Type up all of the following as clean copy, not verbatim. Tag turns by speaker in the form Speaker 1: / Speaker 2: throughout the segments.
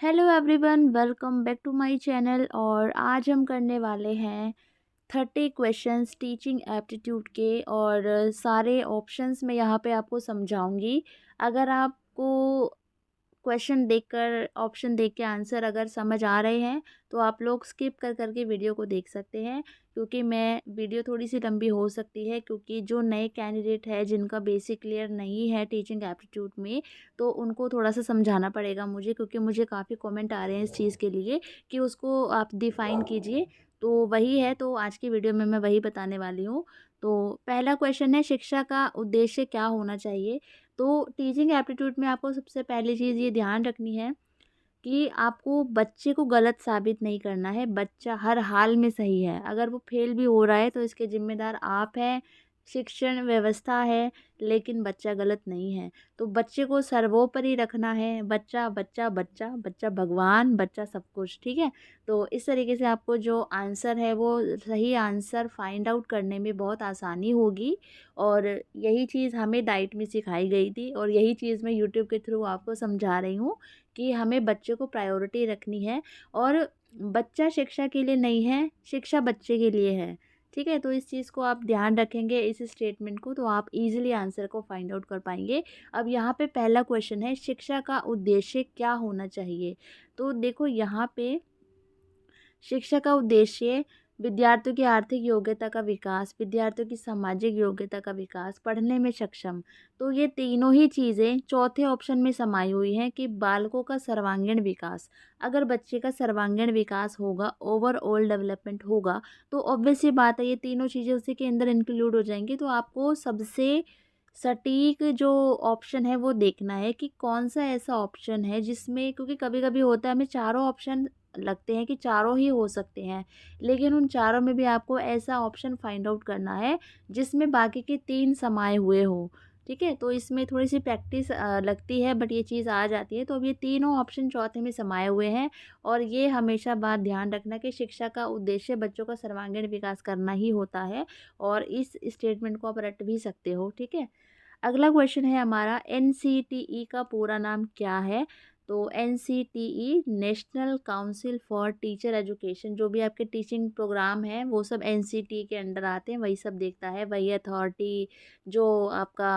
Speaker 1: Hello everyone, welcome back to my channel. और आज हम करने वाले हैं 30 क्वेश्चंस टीचिंग एप्टीट्यूड के। और सारे ऑप्शंस मैं यहाँ पे आपको समझाऊंगी। अगर आपको क्वेश्चन देखकर ऑप्शन देख के आंसर अगर समझ आ रहे हैं तो आप लोग स्किप कर करके वीडियो को देख सकते हैं, क्योंकि मैं वीडियो थोड़ी सी लंबी हो सकती है, क्योंकि जो नए कैंडिडेट है जिनका बेसिक क्लियर नहीं है टीचिंग एप्टीट्यूड में, तो उनको थोड़ा सा समझाना पड़ेगा मुझे, क्योंकि मुझे काफ़ी कमेंट आ रहे हैं इस चीज़ के लिए कि उसको आप डिफ़ाइन कीजिए। तो वही है, तो आज की वीडियो में मैं वही बताने वाली हूँ। तो पहला क्वेश्चन है, शिक्षा का उद्देश्य क्या होना चाहिए। तो टीचिंग एप्टीट्यूड में आपको सबसे पहली चीज़ ये ध्यान रखनी है कि आपको बच्चे को गलत साबित नहीं करना है। बच्चा हर हाल में सही है, अगर वो फेल भी हो रहा है तो इसके जिम्मेदार आप हैं, शिक्षण व्यवस्था है, लेकिन बच्चा गलत नहीं है। तो बच्चे को सर्वोपरि रखना है। बच्चा बच्चा बच्चा बच्चा भगवान, बच्चा सब कुछ, ठीक है। तो इस तरीके से आपको जो आंसर है वो सही आंसर फाइंड आउट करने में बहुत आसानी होगी। और यही चीज़ हमें डाइट में सिखाई गई थी, और यही चीज़ मैं यूट्यूब के थ्रू आपको समझा रही हूँ कि हमें बच्चे को प्रायोरिटी रखनी है। और बच्चा शिक्षा के लिए नहीं है, शिक्षा बच्चे के लिए है, ठीक है। तो इस चीज़ को आप ध्यान रखेंगे, इस स्टेटमेंट को, तो आप इजीली आंसर को फाइंड आउट कर पाएंगे। अब यहाँ पे पहला क्वेश्चन है, शिक्षा का उद्देश्य क्या होना चाहिए। तो देखो यहाँ पे शिक्षा का उद्देश्य विद्यार्थियों की आर्थिक योग्यता का विकास, विद्यार्थियों की सामाजिक योग्यता का विकास, पढ़ने में सक्षम। तो ये तीनों ही चीज़ें चौथे ऑप्शन में समाई हुई हैं कि बालकों का सर्वांगीण विकास। अगर बच्चे का सर्वांगीण विकास होगा, ओवरऑल डेवलपमेंट होगा, तो ऑब्वियस सी बात है ये तीनों चीज़ें उसी के अंदर इंक्लूड हो जाएंगी। तो आपको सबसे सटीक जो ऑप्शन है वो देखना है कि कौन सा ऐसा ऑप्शन है जिसमें, क्योंकि कभी कभी होता है हमें चारों ऑप्शन लगते हैं कि चारों ही हो सकते हैं, लेकिन उन चारों में भी आपको ऐसा ऑप्शन फाइंड आउट करना है जिसमें बाकी के तीन समाये हुए हो, ठीक है। तो इसमें थोड़ी सी प्रैक्टिस लगती है, बट ये चीज़ आ जाती है। तो अब ये तीनों ऑप्शन चौथे में समाये हुए हैं। और ये हमेशा बात ध्यान रखना कि शिक्षा का उद्देश्य बच्चों का सर्वांगीण विकास करना ही होता है। और इस स्टेटमेंट को आप रट भी सकते हो, ठीक है। अगला क्वेश्चन है हमारा, एनसीटीई का पूरा नाम क्या है। तो NCTE national council for teacher education, जो भी आपके टीचिंग प्रोग्राम हैं वो सब एनसीटीई के अंडर आते हैं, वही सब देखता है, वही अथॉरिटी जो आपका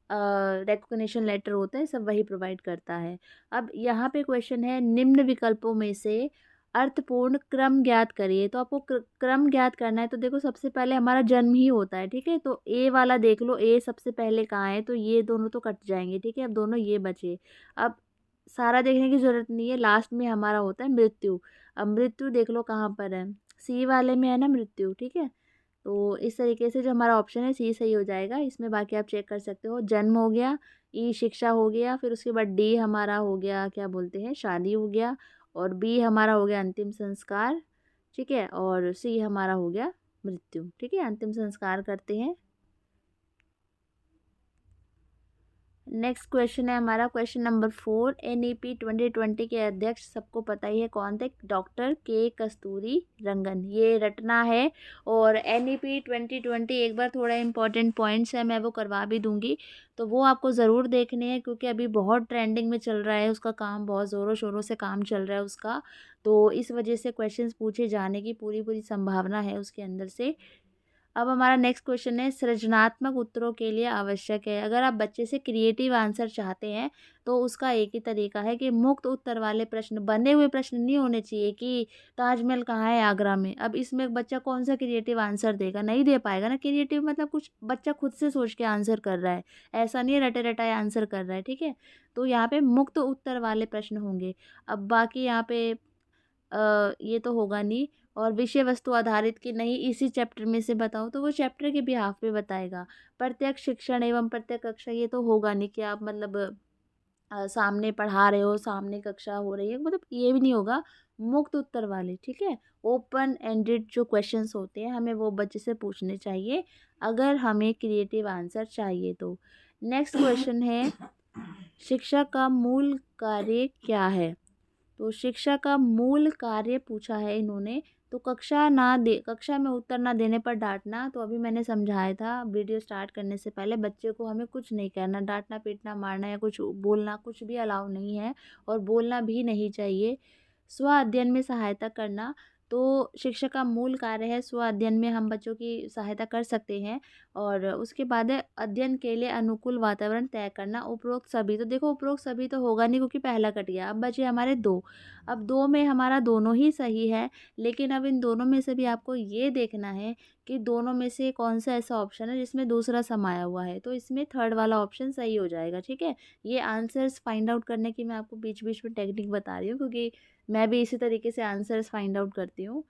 Speaker 1: रिकॉग्निशन लेटर होता है सब वही प्रोवाइड करता है। अब यहाँ पे क्वेश्चन है, निम्न विकल्पों में से अर्थपूर्ण क्रम ज्ञात करिए। तो आपको क्रम ज्ञात करना है। तो देखो सबसे पहले हमारा जन्म ही होता है, ठीक है। तो ए वाला देख लो, ए सबसे पहले कहाँ है, तो ये दोनों तो कट जाएंगे, ठीक है। अब दोनों ये बचे। अब सारा देखने की ज़रूरत नहीं है, लास्ट में हमारा होता है मृत्यु। अब मृत्यु देख लो कहाँ पर है, सी वाले में है ना मृत्यु, ठीक है। तो इस तरीके से जो हमारा ऑप्शन है सी सही हो जाएगा इसमें। बाकी आप चेक कर सकते हो, जन्म हो गया, ई शिक्षा हो गया, फिर उसके बाद डी हमारा हो गया क्या बोलते हैं शादी हो गया, और बी हमारा हो गया अंतिम संस्कार, ठीक है, और सी हमारा हो गया मृत्यु, ठीक है। अंतिम संस्कार करते हैं। नेक्स्ट क्वेश्चन है हमारा क्वेश्चन नंबर 4, एनईपी 2020 के अध्यक्ष सबको पता ही है कौन थे, डॉक्टर के कस्तूरी रंगन, ये रटना है। और एनईपी 2020 एक बार थोड़ा इंपॉर्टेंट पॉइंट्स है मैं वो करवा भी दूंगी, तो वो आपको ज़रूर देखने हैं, क्योंकि अभी बहुत ट्रेंडिंग में चल रहा है उसका काम, बहुत ज़ोरों शोरों से काम चल रहा है उसका। तो इस वजह से क्वेश्चंस पूछे जाने की पूरी पूरी संभावना है उसके अंदर से। अब हमारा नेक्स्ट क्वेश्चन है, सृजनात्मक उत्तरों के लिए आवश्यक है। अगर आप बच्चे से क्रिएटिव आंसर चाहते हैं तो उसका एक ही तरीका है कि मुक्त उत्तर वाले प्रश्न, बने हुए प्रश्न नहीं होने चाहिए कि ताजमहल कहाँ है आगरा में। अब इसमें एक बच्चा कौन सा क्रिएटिव आंसर देगा, नहीं दे पाएगा ना। क्रिएटिव मतलब कुछ बच्चा खुद से सोच के आंसर कर रहा है, ऐसा नहीं है रटे रटाए आंसर कर रहा है, ठीक है। तो यहाँ पे मुक्त उत्तर वाले प्रश्न होंगे। अब बाकी यहाँ पे ये तो होगा नहीं। और विषय वस्तु आधारित की नहीं, इसी चैप्टर में से बताओ, तो वो चैप्टर के बिहाफ पे बताएगा। प्रत्यक्ष शिक्षण एवं प्रत्यक्ष कक्षा, ये तो होगा नहीं कि आप मतलब सामने पढ़ा रहे हो, सामने कक्षा हो रही है, मतलब ये भी नहीं होगा। मुक्त उत्तर वाले, ठीक है, ओपन एंडेड जो क्वेश्चंस होते हैं हमें वो बच्चे से पूछने चाहिए अगर हमें क्रिएटिव आंसर चाहिए तो। नेक्स्ट क्वेश्चन है, शिक्षा का मूल कार्य क्या है। तो शिक्षा का मूल कार्य पूछा है इन्होंने, तो कक्षा में उत्तर ना देने पर डाँटना, तो अभी मैंने समझाया था वीडियो स्टार्ट करने से पहले, बच्चे को हमें कुछ नहीं करना, डाँटना, पीटना, मारना या कुछ बोलना कुछ भी अलाउ नहीं है और बोलना भी नहीं चाहिए। स्व अध्ययन में सहायता करना, तो शिक्षक का मूल कार्य है स्व अध्ययन में हम बच्चों की सहायता कर सकते हैं। और उसके बाद है अध्ययन के लिए अनुकूल वातावरण तय करना। उपरोक्त सभी, तो देखो उपरोक्त सभी तो होगा नहीं क्योंकि पहला कट गया, अब बचे हमारे 2। अब 2 में हमारा दोनों ही सही है, लेकिन अब इन दोनों में से भी आपको ये देखना है कि दोनों में से कौन सा ऐसा ऑप्शन है जिसमें दूसरा समाया हुआ है, तो इसमें थर्ड वाला ऑप्शन सही हो जाएगा, ठीक है। ये आंसर्स फाइंड आउट करने की मैं आपको बीच बीच में टेक्निक बता रही हूँ, क्योंकि मैं भी इसी तरीके से आंसर्स फाइंड आउट करती हूँ।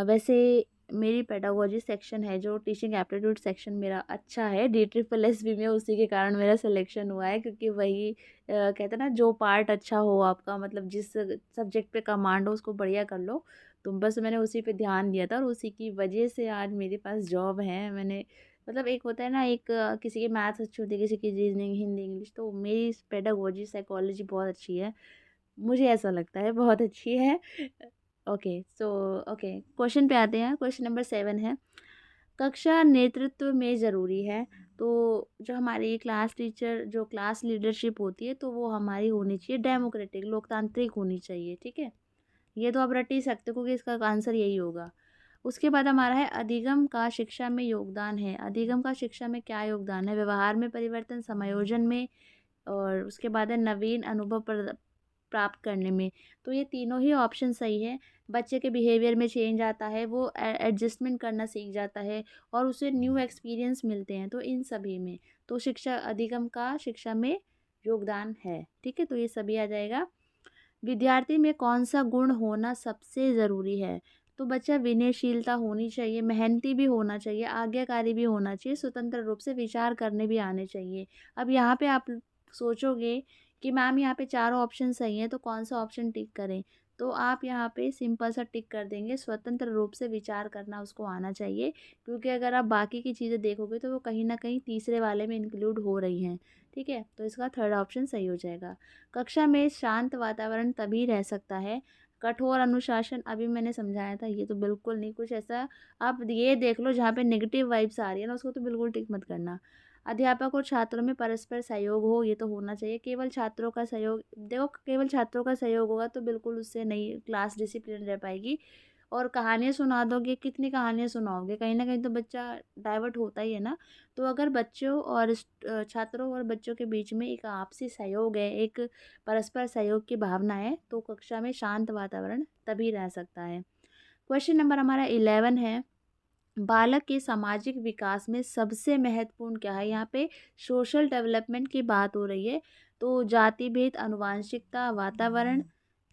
Speaker 1: वैसे मेरी पेडागोजी सेक्शन है जो टीचिंग एप्टीट्यूड सेक्शन मेरा अच्छा है, DSSS में, उसी के कारण मेरा सिलेक्शन हुआ है, क्योंकि वही कहते हैं ना, जो पार्ट अच्छा हो आपका, मतलब जिस सब्जेक्ट पे कमांड हो उसको बढ़िया कर लो, तो बस मैंने उसी पे ध्यान दिया था और उसी की वजह से आज मेरे पास जॉब है। मैंने मतलब एक होता है ना, एक किसी की मैथ्स अच्छी होती है, किसी की रीजनिंग, हिंदी, इंग्लिश, तो मेरी पेडागोजी साइकोलॉजी बहुत अच्छी है, मुझे ऐसा लगता है बहुत अच्छी है। ओके, सो ओके, क्वेश्चन पे आते हैं। क्वेश्चन नंबर 7 है, कक्षा नेतृत्व में ज़रूरी है। तो जो हमारी क्लास टीचर, जो क्लास लीडरशिप होती है, तो वो हमारी होनी चाहिए डेमोक्रेटिक, लोकतांत्रिक होनी चाहिए, ठीक है। ये तो आप रट ही सकते हो क्योंकि इसका आंसर यही होगा। उसके बाद हमारा है अधिगम का शिक्षा में योगदान है। अधिगम का शिक्षा में क्या योगदान है? व्यवहार में परिवर्तन, समायोजन में, और उसके बाद है नवीन अनुभव प्राप्त करने में। तो ये तीनों ही ऑप्शन सही है। बच्चे के बिहेवियर में चेंज आता है, वो एडजस्टमेंट करना सीख जाता है और उसे न्यू एक्सपीरियंस मिलते हैं, तो इन सभी में तो शिक्षा अधिगम का शिक्षा में योगदान है, ठीक है। तो ये सभी आ जाएगा। विद्यार्थी में कौन सा गुण होना सबसे ज़रूरी है? तो बच्चा विनयशीलता होनी चाहिए, मेहनती भी होना चाहिए, आज्ञाकारी भी होना चाहिए, स्वतंत्र रूप से विचार करने भी आने चाहिए। अब यहाँ पे आप सोचोगे कि मैम यहाँ पे चारों ऑप्शन सही हैं, तो कौन सा ऑप्शन टिक करें? तो आप यहाँ पे सिंपल सा टिक कर देंगे, स्वतंत्र रूप से विचार करना उसको आना चाहिए, क्योंकि अगर आप बाकी की चीज़ें देखोगे तो वो कहीं न कहीं तीसरे वाले में इंक्लूड हो रही हैं, ठीक है। तो इसका थर्ड ऑप्शन सही हो जाएगा। कक्षा में शांत वातावरण तभी रह सकता है। कठोर अनुशासन अभी मैंने समझाया था, ये तो बिल्कुल नहीं, कुछ ऐसा आप ये देख लो जहाँ पे नेगेटिव वाइब्स आ रही है ना, उसको तो बिल्कुल टिक मत करना। अध्यापक और छात्रों में परस्पर सहयोग हो, ये तो होना चाहिए। केवल छात्रों का सहयोग, देखो केवल छात्रों का सहयोग होगा तो बिल्कुल उससे नहीं क्लास डिसिप्लिन रह पाएगी। और कहानियाँ सुना दोगे, कितनी कहानियाँ सुनाओगे, कहीं न कहीं तो बच्चा डाइवर्ट होता ही है ना। तो अगर बच्चों और छात्रों और बच्चों के बीच में एक आपसी सहयोग है, एक परस्पर सहयोग की भावना है, तो कक्षा में शांत वातावरण तभी रह सकता है। क्वेश्चन नंबर हमारा 11 है, बालक के सामाजिक विकास में सबसे महत्वपूर्ण क्या है? यहाँ पे सोशल डेवलपमेंट की बात हो रही है, तो जाति भेद,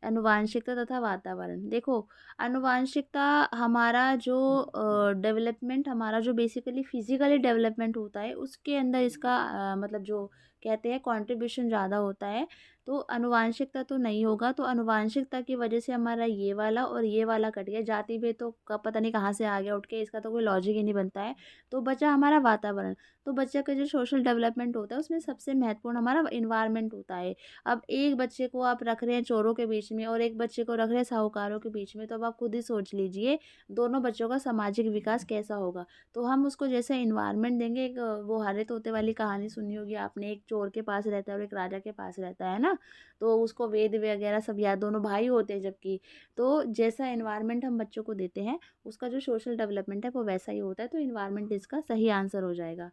Speaker 1: आनुवांशिकता तथा वातावरण। देखो, आनुवांशिकता हमारा जो डेवलपमेंट, हमारा जो बेसिकली फिजिकली डेवलपमेंट होता है, उसके अंदर इसका मतलब जो कहते हैं कंट्रीब्यूशन ज़्यादा होता है। तो आनुवांशिकता तो नहीं होगा, तो आनुवांशिकता की वजह से हमारा ये वाला और ये वाला कट गया। जाति भेद तो पता नहीं कहाँ से आ गया उठ के, इसका तो कोई लॉजिक ही नहीं बनता है। तो बचा हमारा वातावरण। तो बच्चे का जो सोशल डेवलपमेंट होता है उसमें सबसे महत्वपूर्ण हमारा इन्वायरमेंट होता है। अब एक बच्चे को आप रख रहे हैं चोरों के बीच में और एक बच्चे को रख रहे हैं साहूकारों के बीच में, तो अब आप खुद ही सोच लीजिए दोनों बच्चों का सामाजिक विकास कैसा होगा। तो हम उसको जैसे इन्वायरमेंट देंगे, एक वो हरे तोते वाली कहानी सुनी होगी आपने, एक चोर के पास रहता है और एक राजा के पास रहता है ना, तो उसको वेद वगैरह सब याद, दोनों भाई होते हैं जबकि। तो जैसा इन्वायरमेंट हम बच्चों को देते हैं, उसका जो सोशल डेवलपमेंट है वो वैसा ही होता है, तो इन्वायरमेंट इसका सही आंसर हो जाएगा।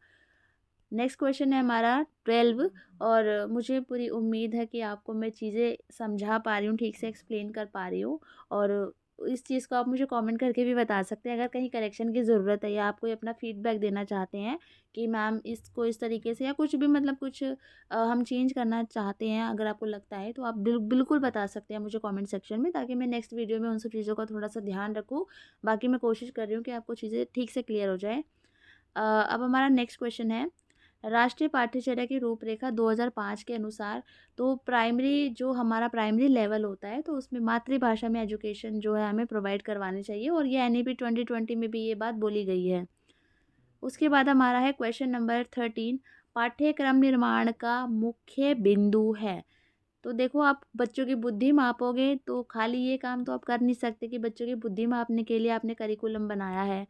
Speaker 1: नेक्स्ट क्वेश्चन है हमारा 12, और मुझे पूरी उम्मीद है कि आपको मैं चीज़ें समझा पा रही हूँ, ठीक से एक्सप्लेन कर पा रही हूँ। और इस चीज़ को आप मुझे कमेंट करके भी बता सकते हैं अगर कहीं करेक्शन की ज़रूरत है या आप कोई अपना फीडबैक देना चाहते हैं कि मैम इसको इस तरीके से, या कुछ भी मतलब कुछ हम चेंज करना चाहते हैं, अगर आपको लगता है तो आप बिल्कुल बता सकते हैं मुझे कमेंट सेक्शन में, ताकि मैं नेक्स्ट वीडियो में उन सब चीज़ों का थोड़ा सा ध्यान रखूँ। बाकी मैं कोशिश कर रही हूँ कि आपको चीज़ें ठीक से क्लियर हो जाए। अब हमारा नेक्स्ट क्वेश्चन है, राष्ट्रीय पाठ्यचर्या की रूपरेखा 2005 के अनुसार, तो प्राइमरी जो हमारा प्राइमरी लेवल होता है, तो उसमें मातृभाषा में एजुकेशन जो है हमें प्रोवाइड करवानी चाहिए, और ये NEP 2020 में भी ये बात बोली गई है। उसके बाद हमारा है क्वेश्चन नंबर 13, पाठ्यक्रम निर्माण का मुख्य बिंदु है। तो देखो आप बच्चों की बुद्धि मापोगे तो खाली ये काम तो आप कर नहीं सकते कि बच्चों की बुद्धि मापने के लिए आपने करिकुलम बनाया है,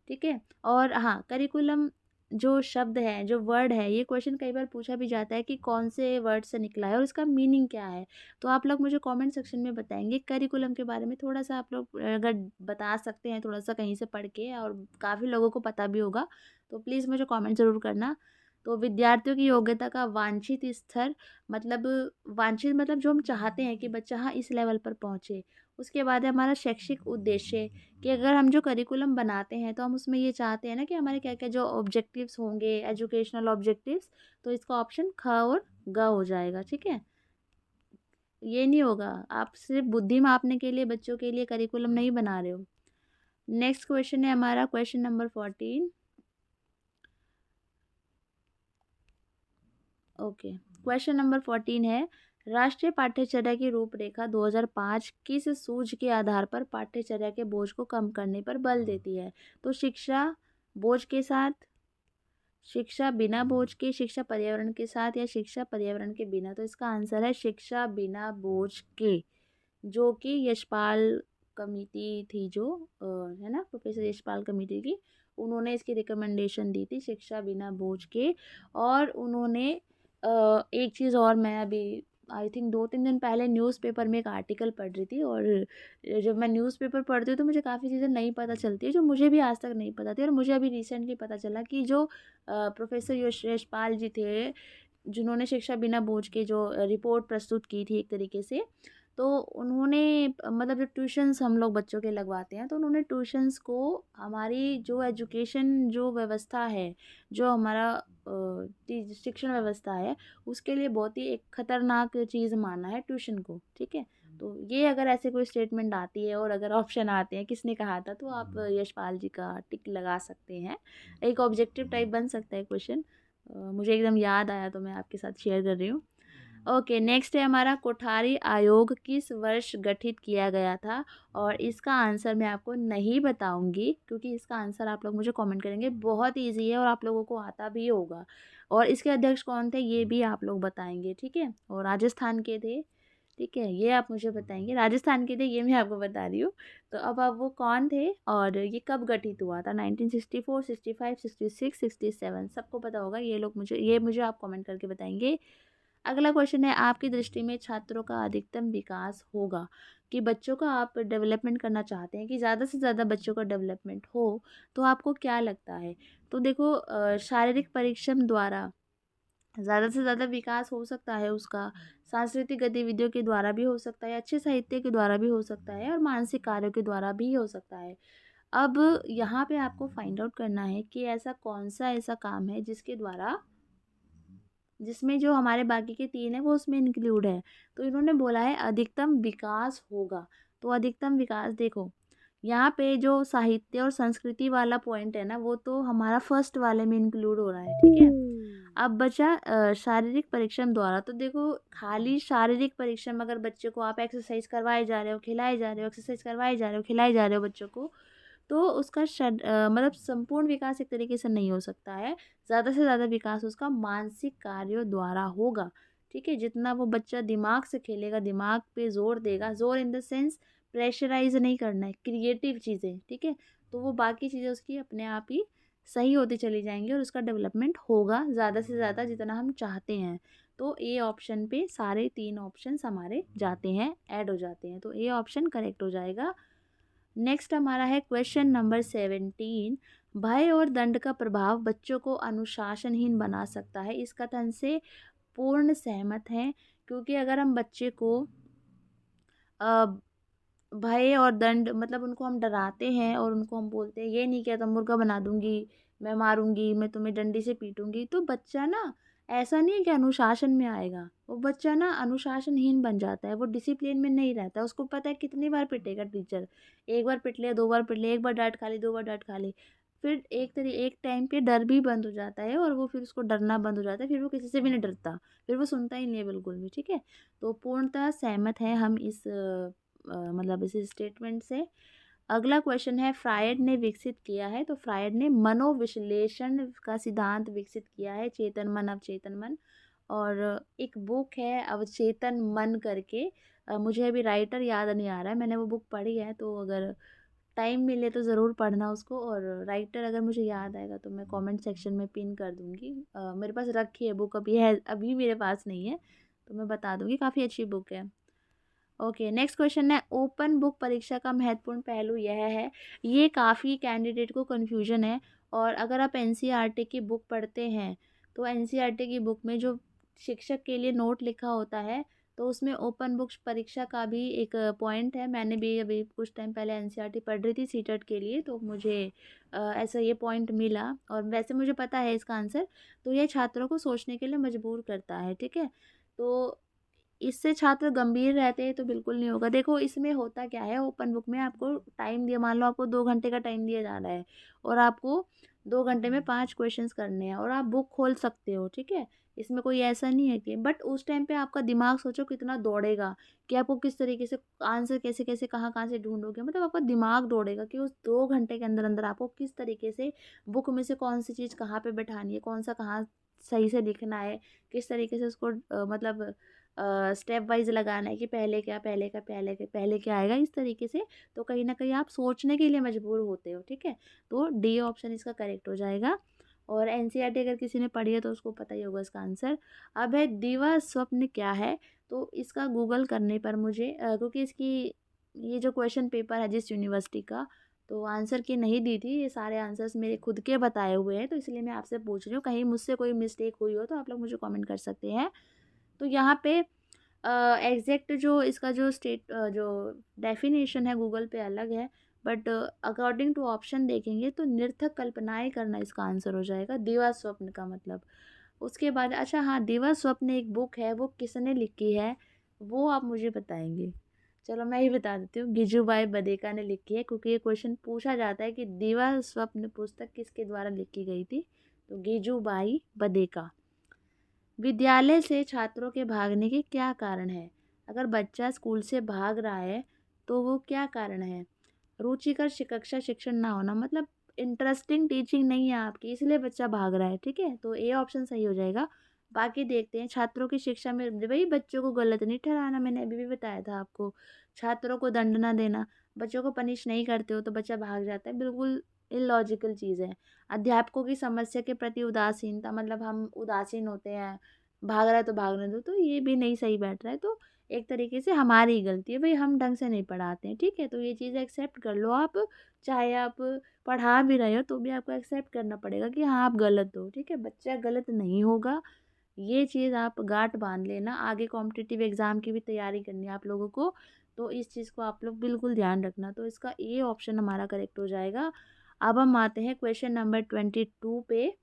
Speaker 1: ठीक है। और हाँ, करिकुलम जो शब्द है, जो वर्ड है, ये क्वेश्चन कई बार पूछा भी जाता है कि कौन से वर्ड से निकला है और इसका मीनिंग क्या है। तो आप लोग मुझे कमेंट सेक्शन में बताएंगे करिकुलम के बारे में, थोड़ा सा आप लोग अगर बता सकते हैं थोड़ा सा कहीं से पढ़ के, और काफ़ी लोगों को पता भी होगा, तो प्लीज़ मुझे कमेंट ज़रूर करना। तो विद्यार्थियों की योग्यता का वांछित स्तर, मतलब वांछित मतलब जो हम चाहते हैं कि बच्चा हाँ इस लेवल पर पहुँचे। उसके बाद है हमारा शैक्षिक उद्देश्य, कि अगर हम जो करिकुलम बनाते हैं तो हम उसमें ये चाहते हैं ना कि हमारे क्या-क्या जो ऑब्जेक्टिव्स होंगे, एजुकेशनल ऑब्जेक्टिव्स, तो इसका ऑप्शन ख और ग हो जाएगा, ठीक है। ये नहीं होगा, आप सिर्फ बुद्धि मापने के लिए बच्चों के लिए करिकुलम नहीं बना रहे हो। नेक्स्ट क्वेश्चन है हमारा question number 14। Okay, question number 14 है, राष्ट्रीय पाठ्यचर्या की रूपरेखा 2005 किस सूझ के आधार पर पाठ्यचर्या के बोझ को कम करने पर बल देती है? तो शिक्षा बोझ के साथ, शिक्षा बिना बोझ के, शिक्षा पर्यावरण के साथ, या शिक्षा पर्यावरण के बिना। तो इसका आंसर है शिक्षा बिना बोझ के, जो कि यशपाल कमेटी थी जो है ना, प्रोफेसर यशपाल कमेटी की, उन्होंने इसकी रिकमेंडेशन दी थी शिक्षा बिना बोझ के। और उन्होंने एक चीज़ और, मैं अभी आई थिंक 2-3 दिन पहले न्यूज़पेपर में एक आर्टिकल पढ़ रही थी, और जब मैं न्यूज़पेपर पढ़ती हूँ तो मुझे काफ़ी चीज़ें नहीं पता चलती है जो मुझे भी आज तक नहीं पता थी। और मुझे अभी रिसेंटली पता चला कि जो प्रोफेसर यशपाल जी थे, जिन्होंने शिक्षा बिना बोझ के जो रिपोर्ट प्रस्तुत की थी एक तरीके से, तो उन्होंने मतलब जो ट्यूशन्स हम लोग बच्चों के लगवाते हैं, तो उन्होंने ट्यूशन्स को हमारी जो एजुकेशन जो व्यवस्था है, जो हमारा शिक्षण व्यवस्था है, उसके लिए बहुत ही एक खतरनाक चीज़ माना है ट्यूशन को, ठीक है। तो ये अगर ऐसे कोई स्टेटमेंट आती है और अगर ऑप्शन आते हैं किसने कहा था, तो आप यशपाल जी का टिक लगा सकते हैं। एक ऑब्जेक्टिव टाइप बन सकता है क्वेश्चन, मुझे एकदम याद आया तो मैं आपके साथ शेयर कर रही हूँ। ओके, नेक्स्ट है हमारा, कोठारी आयोग किस वर्ष गठित किया गया था? और इसका आंसर मैं आपको नहीं बताऊंगी क्योंकि इसका आंसर आप लोग मुझे कमेंट करेंगे, बहुत इजी है और आप लोगों को आता भी होगा। और इसके अध्यक्ष कौन थे ये भी आप लोग बताएंगे, ठीक है। और राजस्थान के थे, ठीक है, ये आप मुझे बताएंगे। राजस्थान के थे ये मैं आपको बता रही हूँ। तो अब आप वो कौन थे और ये कब गठित हुआ था? 1964, 65, 66, 67, सबको पता होगा। ये मुझे आप कमेंट करके बताएंगे। अगला क्वेश्चन है, आपकी दृष्टि में छात्रों का अधिकतम विकास होगा, कि बच्चों का आप डेवलपमेंट करना चाहते हैं कि ज़्यादा से ज़्यादा बच्चों का डेवलपमेंट हो, तो आपको क्या लगता है? तो देखो शारीरिक परिश्रम द्वारा ज़्यादा से ज़्यादा विकास हो सकता है उसका, सांस्कृतिक गतिविधियों के द्वारा भी हो सकता है, अच्छे साहित्य के द्वारा भी हो सकता है, और मानसिक कार्यों के द्वारा भी हो सकता है। अब यहाँ पे आपको फाइंड आउट करना है कि ऐसा कौन सा ऐसा काम है जिसके द्वारा, जिसमें जो हमारे बाकी के 3 है वो उसमें इंक्लूड है। तो इन्होंने बोला है अधिकतम विकास होगा। तो अधिकतम विकास देखो, यहाँ पे जो साहित्य और संस्कृति वाला पॉइंट है ना, वो तो हमारा फर्स्ट वाले में इंक्लूड हो रहा है, ठीक है। अब बचा शारीरिक परिश्रम द्वारा। तो देखो खाली शारीरिक परिश्रम, अगर बच्चे को आप एक्सरसाइज करवाए जा रहे हो, खिलाए जा रहे हो, एक्सरसाइज करवाए जा रहे हो, खिलाए जा रहे हो बच्चों को, तो उसका मतलब संपूर्ण विकास एक तरीके से नहीं हो सकता है। ज़्यादा से ज़्यादा विकास उसका मानसिक कार्यों द्वारा होगा, ठीक है। जितना वो बच्चा दिमाग से खेलेगा, दिमाग पे जोर देगा, जोर इन द सेंस प्रेशराइज नहीं करना है, क्रिएटिव चीज़ें, ठीक है। तो वो बाकी चीज़ें उसकी अपने आप ही सही होती चली जाएंगी और उसका डेवलपमेंट होगा ज़्यादा से ज़्यादा जितना हम चाहते हैं। तो ए ऑप्शन पे सारे 3 ऑप्शंस हमारे जाते हैं, ऐड हो जाते हैं, तो ए ऑप्शन करेक्ट हो जाएगा। नेक्स्ट हमारा है क्वेश्चन नंबर 17, भय और दंड का प्रभाव बच्चों को अनुशासनहीन बना सकता है, इस कथन से पूर्ण सहमत हैं। क्योंकि अगर हम बच्चे को अ, भय और दंड, मतलब उनको हम डराते हैं और उनको हम बोलते हैं ये नहीं किया तो मुर्गा बना दूंगी, मैं मारूंगी, मैं तुम्हें डंडी से पीटूंगी, तो बच्चा ना ऐसा नहीं है कि अनुशासन में आएगा, वो बच्चा ना अनुशासनहीन बन जाता है, वो डिसिप्लिन में नहीं रहता। उसको पता है कितनी बार पिटेगा टीचर, एक बार पिट लिया, 2 बार पिट लिया, एक बार डांट खा ली, 2 बार डांट खा ली, फिर एक टाइम पे डर भी बंद हो जाता है और वो फिर उसको डरना बंद हो जाता है, फिर वो किसी से भी नहीं डरता, फिर वो सुनता ही नहीं है बिल्कुल भी, ठीक है। तो पूर्णतः सहमत है हम इस मतलब इस स्टेटमेंट से। अगला क्वेश्चन है, फ्रायड ने विकसित किया है, तो फ्रायड ने मनोविश्लेषण का सिद्धांत विकसित किया है, चेतन मन अवचेतन मन। और एक बुक है अवचेतन मन करके, मुझे अभी राइटर याद नहीं आ रहा है, मैंने वो बुक पढ़ी है, तो अगर टाइम मिले तो ज़रूर पढ़ना उसको। और राइटर अगर मुझे याद आएगा तो मैं कमेंट सेक्शन में पिन कर दूँगी। मेरे पास रखी है बुक, अभी है, अभी मेरे पास नहीं है, तो मैं बता दूँगी, काफ़ी अच्छी बुक है। ओके, नेक्स्ट क्वेश्चन है, ओपन बुक परीक्षा का महत्वपूर्ण पहलू यह है, ये काफ़ी कैंडिडेट को कन्फ्यूजन है। और अगर आप एनसीईआरटी की बुक पढ़ते हैं तो एनसीईआरटी की बुक में जो शिक्षक के लिए नोट लिखा होता है, तो उसमें ओपन बुक्स परीक्षा का भी एक पॉइंट है। मैंने भी अभी कुछ टाइम पहले एनसीईआरटी पढ़ रही थी सीटेट के लिए, तो मुझे ऐसा ये पॉइंट मिला, और वैसे मुझे पता है इसका आंसर। तो ये छात्रों को सोचने के लिए मजबूर करता है, ठीक है। तो इससे छात्र गंभीर रहते हैं तो बिल्कुल नहीं होगा। देखो इसमें होता क्या है, ओपन बुक में आपको टाइम दिया, मान लो आपको 2 घंटे का टाइम दिया जा रहा है, और आपको 2 घंटे में 5 क्वेश्चंस करने हैं, और आप बुक खोल सकते हो, ठीक है। इसमें कोई ऐसा नहीं है कि, बट उस टाइम पे आपका दिमाग सोचो कितना दौड़ेगा, कि आपको किस तरीके से आंसर कैसे कैसे कहाँ कहाँ से ढूंढोगे, मतलब आपका दिमाग दौड़ेगा कि उस 2 घंटे के अंदर अंदर आपको किस तरीके से बुक में से कौन सी चीज़ कहाँ पे बैठानी है, कौन सा कहाँ सही से लिखना है, किस तरीके से उसको मतलब स्टेप वाइज लगाना है कि पहले क्या, पहले क्या आएगा, इस तरीके से। तो कहीं ना कहीं आप सोचने के लिए मजबूर होते हो, ठीक है। तो डी ऑप्शन इसका करेक्ट हो जाएगा। और एनसीईआरटी अगर किसी ने पढ़ी है तो उसको पता ही होगा इसका आंसर। अब है दिवा स्वप्न क्या है, तो इसका गूगल करने पर मुझे क्योंकि इसकी ये जो क्वेश्चन पेपर है जिस यूनिवर्सिटी का, तो आंसर की नहीं दी थी, ये सारे आंसर्स मेरे खुद के बताए हुए हैं, तो इसलिए मैं आपसे पूछ रही हूँ, कहीं मुझसे कोई मिस्टेक हुई हो तो आप लोग मुझे कमेंट कर सकते हैं। तो यहाँ पे एग्जैक्ट जो इसका जो जो डेफिनेशन है गूगल पे अलग है, बट अकॉर्डिंग टू ऑप्शन देखेंगे तो निर्थक कल्पनाएं करना इसका आंसर हो जाएगा, दिवा स्वप्न का मतलब। उसके बाद अच्छा हाँ, दिवा स्वप्न एक बुक है, वो किसने लिखी है वो आप मुझे बताएंगे। चलो मैं ही बता देती हूँ, गिजूबाई बदेका ने लिखी है, क्योंकि ये क्वेश्चन पूछा जाता है कि दिवा स्वप्न पुस्तक किसके द्वारा लिखी गई थी, तो गिजूबाई बदेका। विद्यालय से छात्रों के भागने के क्या कारण है, अगर बच्चा स्कूल से भाग रहा है तो वो क्या कारण है। रुचिकर कक्षा शिक्षण ना होना, मतलब इंटरेस्टिंग टीचिंग नहीं है आपकी, इसलिए बच्चा भाग रहा है, ठीक है। तो ए ऑप्शन सही हो जाएगा। बाकी देखते हैं, छात्रों की शिक्षा में भाई बच्चों को गलत नहीं ठहराना, मैंने अभी भी बताया था आपको, छात्रों को दंड ना देना, बच्चों को पनिश नहीं करते हो तो बच्चा भाग जाता है, बिल्कुल इलॉजिकल चीज़ है। अध्यापकों की समस्या के प्रति उदासीनता, मतलब हम उदासीन होते हैं, भाग रहा है तो भागने दो, तो ये भी नहीं सही बैठ रहा है। तो एक तरीके से हमारी ही गलती है भाई, हम ढंग से नहीं पढ़ाते हैं, ठीक है। तो ये चीज़ एक्सेप्ट कर लो आप, चाहे आप पढ़ा भी रहे हो तो भी आपको एक्सेप्ट करना पड़ेगा कि हाँ आप गलत हो, ठीक है। बच्चा गलत नहीं होगा, ये चीज़ आप गांठ बांध लेना, आगे कॉम्पिटिटिव एग्ज़ाम की भी तैयारी करनी है आप लोगों को, तो इस चीज़ को आप लोग बिल्कुल ध्यान रखना। तो इसका ए ऑप्शन हमारा करेक्ट हो जाएगा। अब हम आते हैं क्वेश्चन नंबर 22 पे।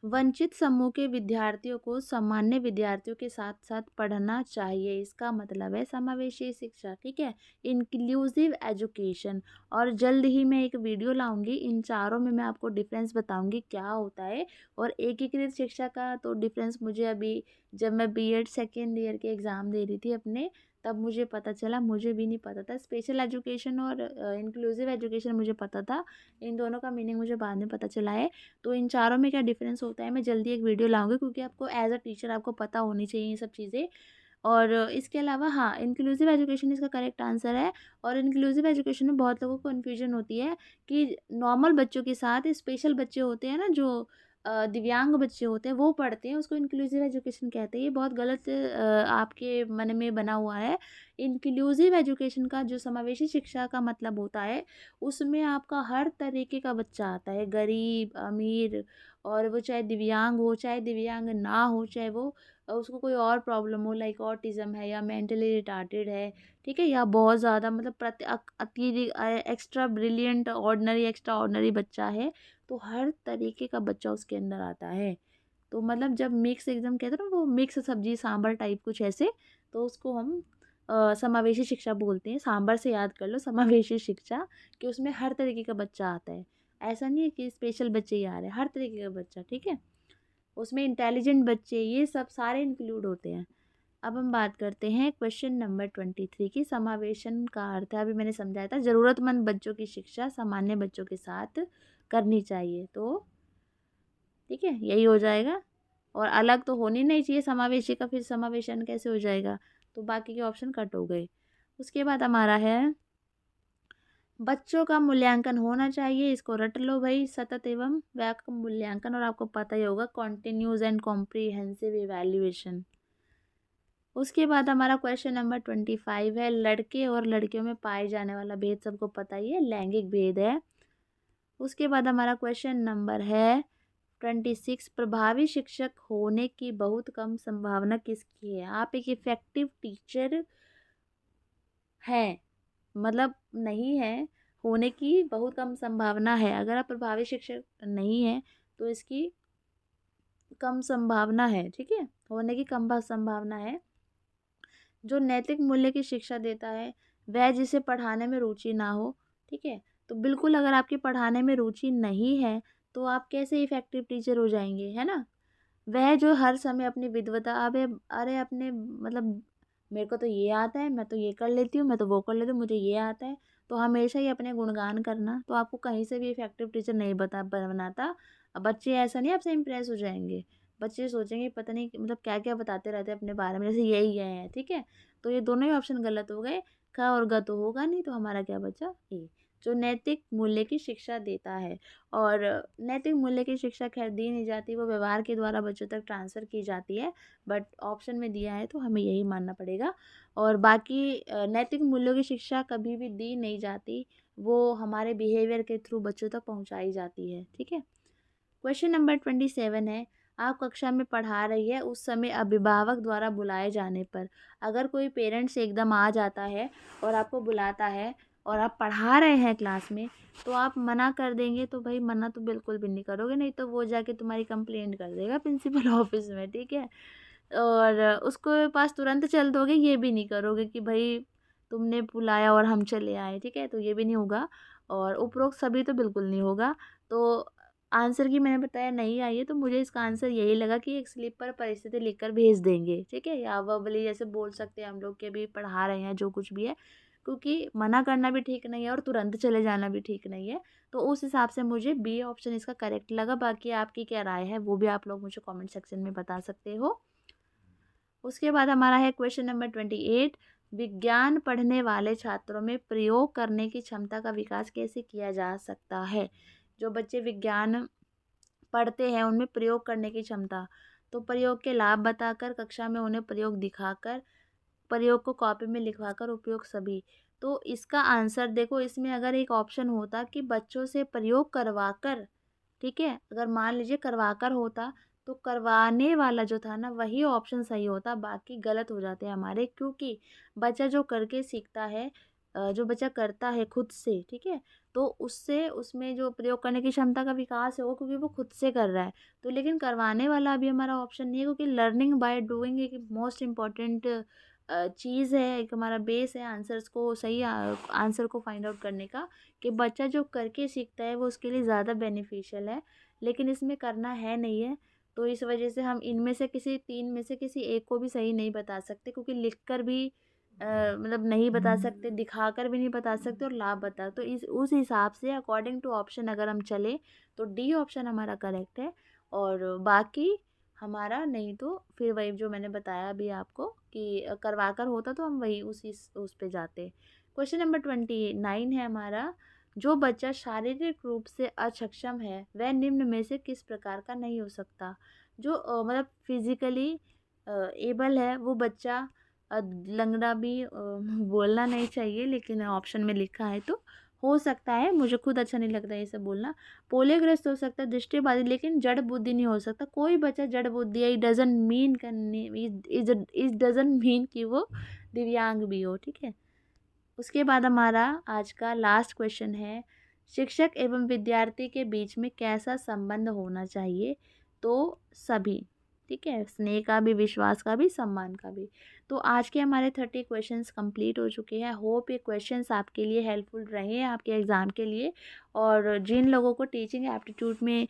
Speaker 1: वंचित समूह के विद्यार्थियों को सामान्य विद्यार्थियों के साथ साथ पढ़ना चाहिए, इसका मतलब है समावेशी शिक्षा, ठीक है, इंक्लूसिव एजुकेशन। और जल्द ही मैं एक वीडियो लाऊंगी, इन चारों में मैं आपको डिफरेंस बताऊंगी क्या होता है। और एकीकृत शिक्षा का तो डिफरेंस मुझे अभी, जब मैं बीएड सेकेंड ईयर के एग्ज़ाम दे रही थी अपने, तब मुझे पता चला, मुझे भी नहीं पता था। स्पेशल एजुकेशन और इंक्लूसिव एजुकेशन मुझे पता था, इन दोनों का मीनिंग मुझे बाद में पता चला है। तो इन चारों में क्या डिफरेंस होता है मैं जल्दी एक वीडियो लाऊंगी, क्योंकि आपको एज अ टीचर आपको पता होनी चाहिए ये सब चीज़ें। और इसके अलावा हाँ, इंक्लूसिव एजुकेशन इसका करेक्ट आंसर है। और इंक्लूसिव एजुकेशन में बहुत लोगों को कन्फ्यूजन होती है कि नॉर्मल बच्चों के साथ स्पेशल बच्चे होते हैं ना, जो दिव्यांग बच्चे होते हैं वो पढ़ते हैं, उसको इंक्लूसिव एजुकेशन कहते हैं। ये बहुत गलत आपके मन में बना हुआ है। इंक्लूसिव एजुकेशन का जो समावेशी शिक्षा का मतलब होता है, उसमें आपका हर तरीके का बच्चा आता है, गरीब अमीर, और वो चाहे दिव्यांग हो चाहे दिव्यांग ना हो, चाहे वो उसको कोई और प्रॉब्लम हो, लाइक ऑटिज़म है या मेंटली रिटार्टेड है, ठीक है, या बहुत ज़्यादा मतलब अति extra brilliant ordinary extra ordinary बच्चा है, तो हर तरीके का बच्चा उसके अंदर आता है। तो मतलब जब मिक्स एग्जाम कहते हैं ना, वो मिक्स सब्जी सांभर टाइप कुछ ऐसे, तो उसको हम समावेशी शिक्षा बोलते हैं। सांभर से याद कर लो, समावेशी शिक्षा, कि उसमें हर तरीके का बच्चा आता है। ऐसा नहीं है कि स्पेशल बच्चे ही आ रहे हैं, हर तरीके का बच्चा, ठीक है। उसमें इंटेलिजेंट बच्चे, ये सब सारे इंक्लूड होते हैं। अब हम बात करते हैं क्वेश्चन नंबर 23 की। समावेशन का अर्थ है, अभी मैंने समझाया था, ज़रूरतमंद बच्चों की शिक्षा सामान्य बच्चों के साथ करनी चाहिए, तो ठीक है यही हो जाएगा। और अलग तो होनी नहीं चाहिए समावेशी का, फिर समावेशन कैसे हो जाएगा, तो बाकी के ऑप्शन कट हो गए। उसके बाद हमारा है बच्चों का मूल्यांकन होना चाहिए, इसको रट लो भाई, सतत एवं व्यापक मूल्यांकन, और आपको पता ही होगा कॉन्टिन्यूस एंड कॉम्प्रिहेंसिव इवैल्यूएशन। उसके बाद हमारा क्वेश्चन नंबर 25 है लड़के और लड़कियों में पाए जाने वाला भेद, सबको पता ही है लैंगिक भेद है। उसके बाद हमारा क्वेश्चन नंबर है 26 प्रभावी शिक्षक होने की बहुत कम संभावना किसकी है। आप एक इफेक्टिव टीचर हैं, मतलब नहीं है, होने की बहुत कम संभावना है। अगर आप प्रभावी शिक्षक नहीं है तो इसकी कम संभावना है, ठीक है, होने की कम संभावना है। जो नैतिक मूल्य की शिक्षा देता है वह जिसे पढ़ाने में रुचि ना हो, ठीक है, तो बिल्कुल अगर आपकी पढ़ाने में रुचि नहीं है तो आप कैसे इफेक्टिव टीचर हो जाएंगे, है ना। वह जो हर समय अपनी विद्वता, अबे अरे अपने मतलब मेरे को तो ये आता है, मैं तो ये कर लेती हूँ, मैं तो वो कर लेती हूँ, मुझे ये आता है, तो हमेशा ही अपने गुणगान करना तो आपको कहीं से भी इफेक्टिव टीचर नहीं बनाता। अब बच्चे ऐसा नहीं आपसे इम्प्रेस हो जाएंगे, बच्चे सोचेंगे पता नहीं मतलब क्या क्या बताते रहते हैं अपने बारे में, जैसे यही है, ठीक है। तो ये दोनों ही ऑप्शन गलत हो गए, ख और ग तो होगा नहीं, तो हमारा क्या बचा ए, जो नैतिक मूल्य की शिक्षा देता है। और नैतिक मूल्य की शिक्षा खैर दी नहीं जाती, वो व्यवहार के द्वारा बच्चों तक ट्रांसफ़र की जाती है, बट ऑप्शन में दिया है तो हमें यही मानना पड़ेगा। और बाकी नैतिक मूल्यों की शिक्षा कभी भी दी नहीं जाती, वो हमारे बिहेवियर के थ्रू बच्चों तक पहुंचाई जाती है, ठीक है। क्वेश्चन नंबर 27 है आप कक्षा में पढ़ा रही है, उस समय अभिभावक द्वारा बुलाए जाने पर अगर कोई पेरेंट्स एकदम आ जाता है और आपको बुलाता है और आप पढ़ा रहे हैं क्लास में, तो आप मना कर देंगे, तो भाई मना तो बिल्कुल भी नहीं करोगे, नहीं तो वो जाके तुम्हारी कंप्लेंट कर देगा प्रिंसिपल ऑफिस में, ठीक है। और उसके पास तुरंत चल दोगे, ये भी नहीं करोगे कि भाई तुमने बुलाया और हम चले आए, ठीक है, तो ये भी नहीं होगा। और उपरोक्त सभी तो बिल्कुल नहीं होगा। तो आंसर की मैंने बताया नहीं आई है, तो मुझे इसका आंसर यही लगा कि एक स्लिप पर परिस्थिति लिखकर भेज देंगे, ठीक है, या वर्बली जैसे बोल सकते हैं हम लोग कि अभी पढ़ा रहे हैं जो कुछ भी है, क्योंकि मना करना भी ठीक नहीं है और तुरंत चले जाना भी ठीक नहीं है। तो उस हिसाब से मुझे बी ऑप्शन इसका करेक्ट लगा। बाकी आपकी क्या राय है वो भी आप लोग मुझे कमेंट सेक्शन में बता सकते हो। उसके बाद हमारा है क्वेश्चन नंबर 28 विज्ञान पढ़ने वाले छात्रों में प्रयोग करने की क्षमता का विकास कैसे किया जा सकता है। जो बच्चे विज्ञान पढ़ते हैं उनमें प्रयोग करने की क्षमता, तो प्रयोग के लाभ बताकर, कक्षा में उन्हें प्रयोग दिखाकर, प्रयोग को कॉपी में लिखवाकर, उपयोग सभी। तो इसका आंसर देखो, इसमें अगर एक ऑप्शन होता कि बच्चों से प्रयोग करवाकर, ठीक है, अगर मान लीजिए करवाकर होता तो करवाने वाला जो था ना वही ऑप्शन सही होता, बाकी गलत हो जाते हैं हमारे, क्योंकि बच्चा जो करके सीखता है, जो बच्चा करता है खुद से, ठीक है, तो उससे उसमें जो प्रयोग करने की क्षमता का विकास है वो क्योंकि वो खुद से कर रहा है। तो लेकिन करवाने वाला अभी हमारा ऑप्शन नहीं है, क्योंकि लर्निंग बाय डूइंग एक मोस्ट इम्पॉर्टेंट चीज़ है, एक हमारा बेस है आंसर्स को, सही आंसर को फाइंड आउट करने का, कि बच्चा जो करके सीखता है वो उसके लिए ज़्यादा बेनिफिशियल है, लेकिन इसमें करना है नहीं है। तो इस वजह से हम इनमें से किसी तीन में से किसी एक को भी सही नहीं बता सकते, क्योंकि लिख कर भी मतलब नहीं बता सकते, दिखाकर भी नहीं बता सकते, और लाभ बता, तो इस उस हिसाब से अकॉर्डिंग टू ऑप्शन अगर हम चले तो डी ऑप्शन हमारा करेक्ट है। और बाकी हमारा नहीं तो फिर वही जो मैंने बताया अभी आपको कि करवाकर होता तो हम वही उस पे जाते। क्वेश्चन नंबर 29 है हमारा जो बच्चा शारीरिक रूप से अक्षम है वह निम्न में से किस प्रकार का नहीं हो सकता। जो मतलब फिजिकली एबल है वो बच्चा, लंगड़ा भी बोलना नहीं चाहिए लेकिन ऑप्शन में लिखा है तो हो सकता है, मुझे खुद अच्छा नहीं लगता ये सब बोलना। पोलियोग्रस्त हो सकता है, दृष्टिबाधित, लेकिन जड़ बुद्धि नहीं हो सकता। कोई बच्चा जड़ बुद्धि है, इट डजंट मीन करने, इट डजंट मीन कि वो दिव्यांग भी हो, ठीक है। उसके बाद हमारा आज का लास्ट क्वेश्चन है शिक्षक एवं विद्यार्थी के बीच में कैसा संबंध होना चाहिए। तो सभी, ठीक है, स्नेह का भी, विश्वास का भी, सम्मान का भी। तो आज के हमारे 30 क्वेश्चंस कंप्लीट हो चुके हैं। होप ये क्वेश्चंस आपके लिए हेल्पफुल रहे आपके एग्ज़ाम के लिए। और जिन लोगों को टीचिंग एप्टीट्यूड में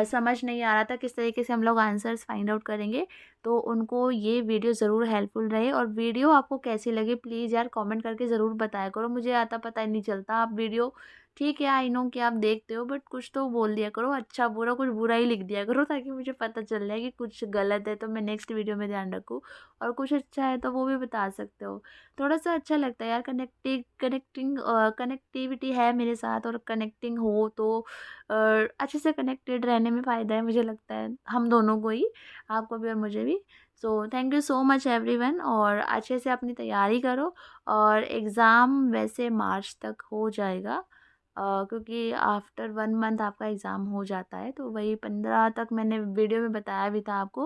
Speaker 1: समझ नहीं आ रहा था किस तरीके से हम लोग आंसर्स फाइंड आउट करेंगे, तो उनको ये वीडियो ज़रूर हेल्पफुल रहे। और वीडियो आपको कैसी लगी प्लीज़ यार कमेंट करके ज़रूर बताया करो, मुझे आता पता ही नहीं चलता, आप वीडियो ठीक है, आई नो कि आप देखते हो, बट कुछ तो बोल दिया करो, अच्छा बुरा कुछ बुरा ही लिख दिया करो, ताकि मुझे पता चल जाए कि कुछ गलत है तो मैं नेक्स्ट वीडियो में ध्यान रखूँ। और कुछ अच्छा है तो वो भी बता सकते हो। थोड़ा सा अच्छा लगता है यार, कनेक्टिविटी है मेरे साथ, और कनेक्टिंग हो तो अच्छे से कनेक्टेड रहने में फ़ायदा है, मुझे लगता है हम दोनों को ही, आपको भी और मुझे भी। सो thank you so much everyone, और अच्छे से अपनी तैयारी करो। और एग्ज़ाम वैसे मार्च तक हो जाएगा, क्योंकि आफ्टर 1 मंथ आपका एग्ज़ाम हो जाता है, तो वही 15 तक मैंने वीडियो में बताया भी था आपको।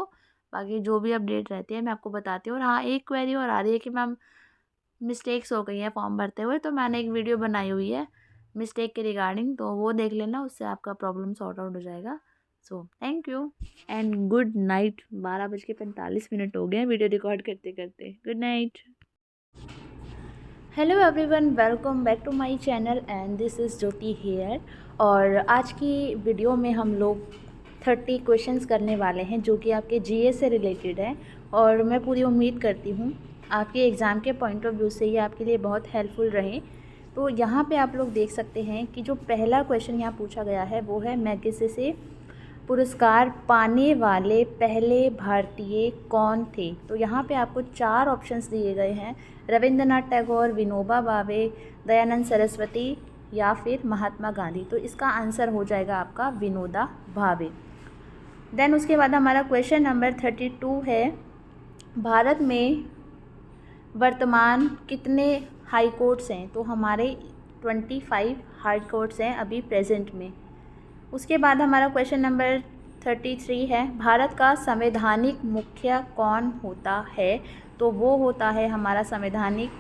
Speaker 1: बाकी जो भी अपडेट रहती है मैं आपको बताती हूँ। और हाँ, एक क्वेरी और आ रही है कि मैम मिस्टेक्स हो गई हैं फॉर्म भरते हुए, तो मैंने एक वीडियो बनाई हुई है मिस्टेक के रिगार्डिंग, तो वो देख लेना, उससे आपका प्रॉब्लम सॉर्ट आउट हो जाएगा। So thank you and good night. 12:45 हो गए हैं वीडियो रिकॉर्ड करते करते। Good night. Hello everyone, welcome back to my channel and this is Jyoti here. और आज की वीडियो में हम लोग 30 क्वेश्चंस करने वाले हैं, जो कि आपके जीएस से रिलेटेड है। और मैं पूरी उम्मीद करती हूँ आपके एग्ज़ाम के पॉइंट ऑफ व्यू से ये आपके लिए बहुत हेल्पफुल रहे। तो यहाँ पे आप लोग देख सकते हैं कि जो पहला क्वेश्चन यहाँ पूछा गया है वो है, मैगसेसे पुरस्कार पाने वाले पहले भारतीय कौन थे। तो यहाँ पे आपको 4 ऑप्शंस दिए गए हैं, रविंद्रनाथ टैगोर, विनोबा भावे, दयानंद सरस्वती या फिर महात्मा गांधी। तो इसका आंसर हो जाएगा आपका विनोबा भावे। देन उसके बाद हमारा क्वेश्चन नंबर 32 है, भारत में वर्तमान कितने हाई कोर्ट्स हैं। तो हमारे 25 हाई कोर्ट्स हैं अभी प्रेजेंट में। उसके बाद हमारा क्वेश्चन नंबर 33 है, भारत का संवैधानिक मुखिया कौन होता है। तो वो होता है हमारा संवैधानिक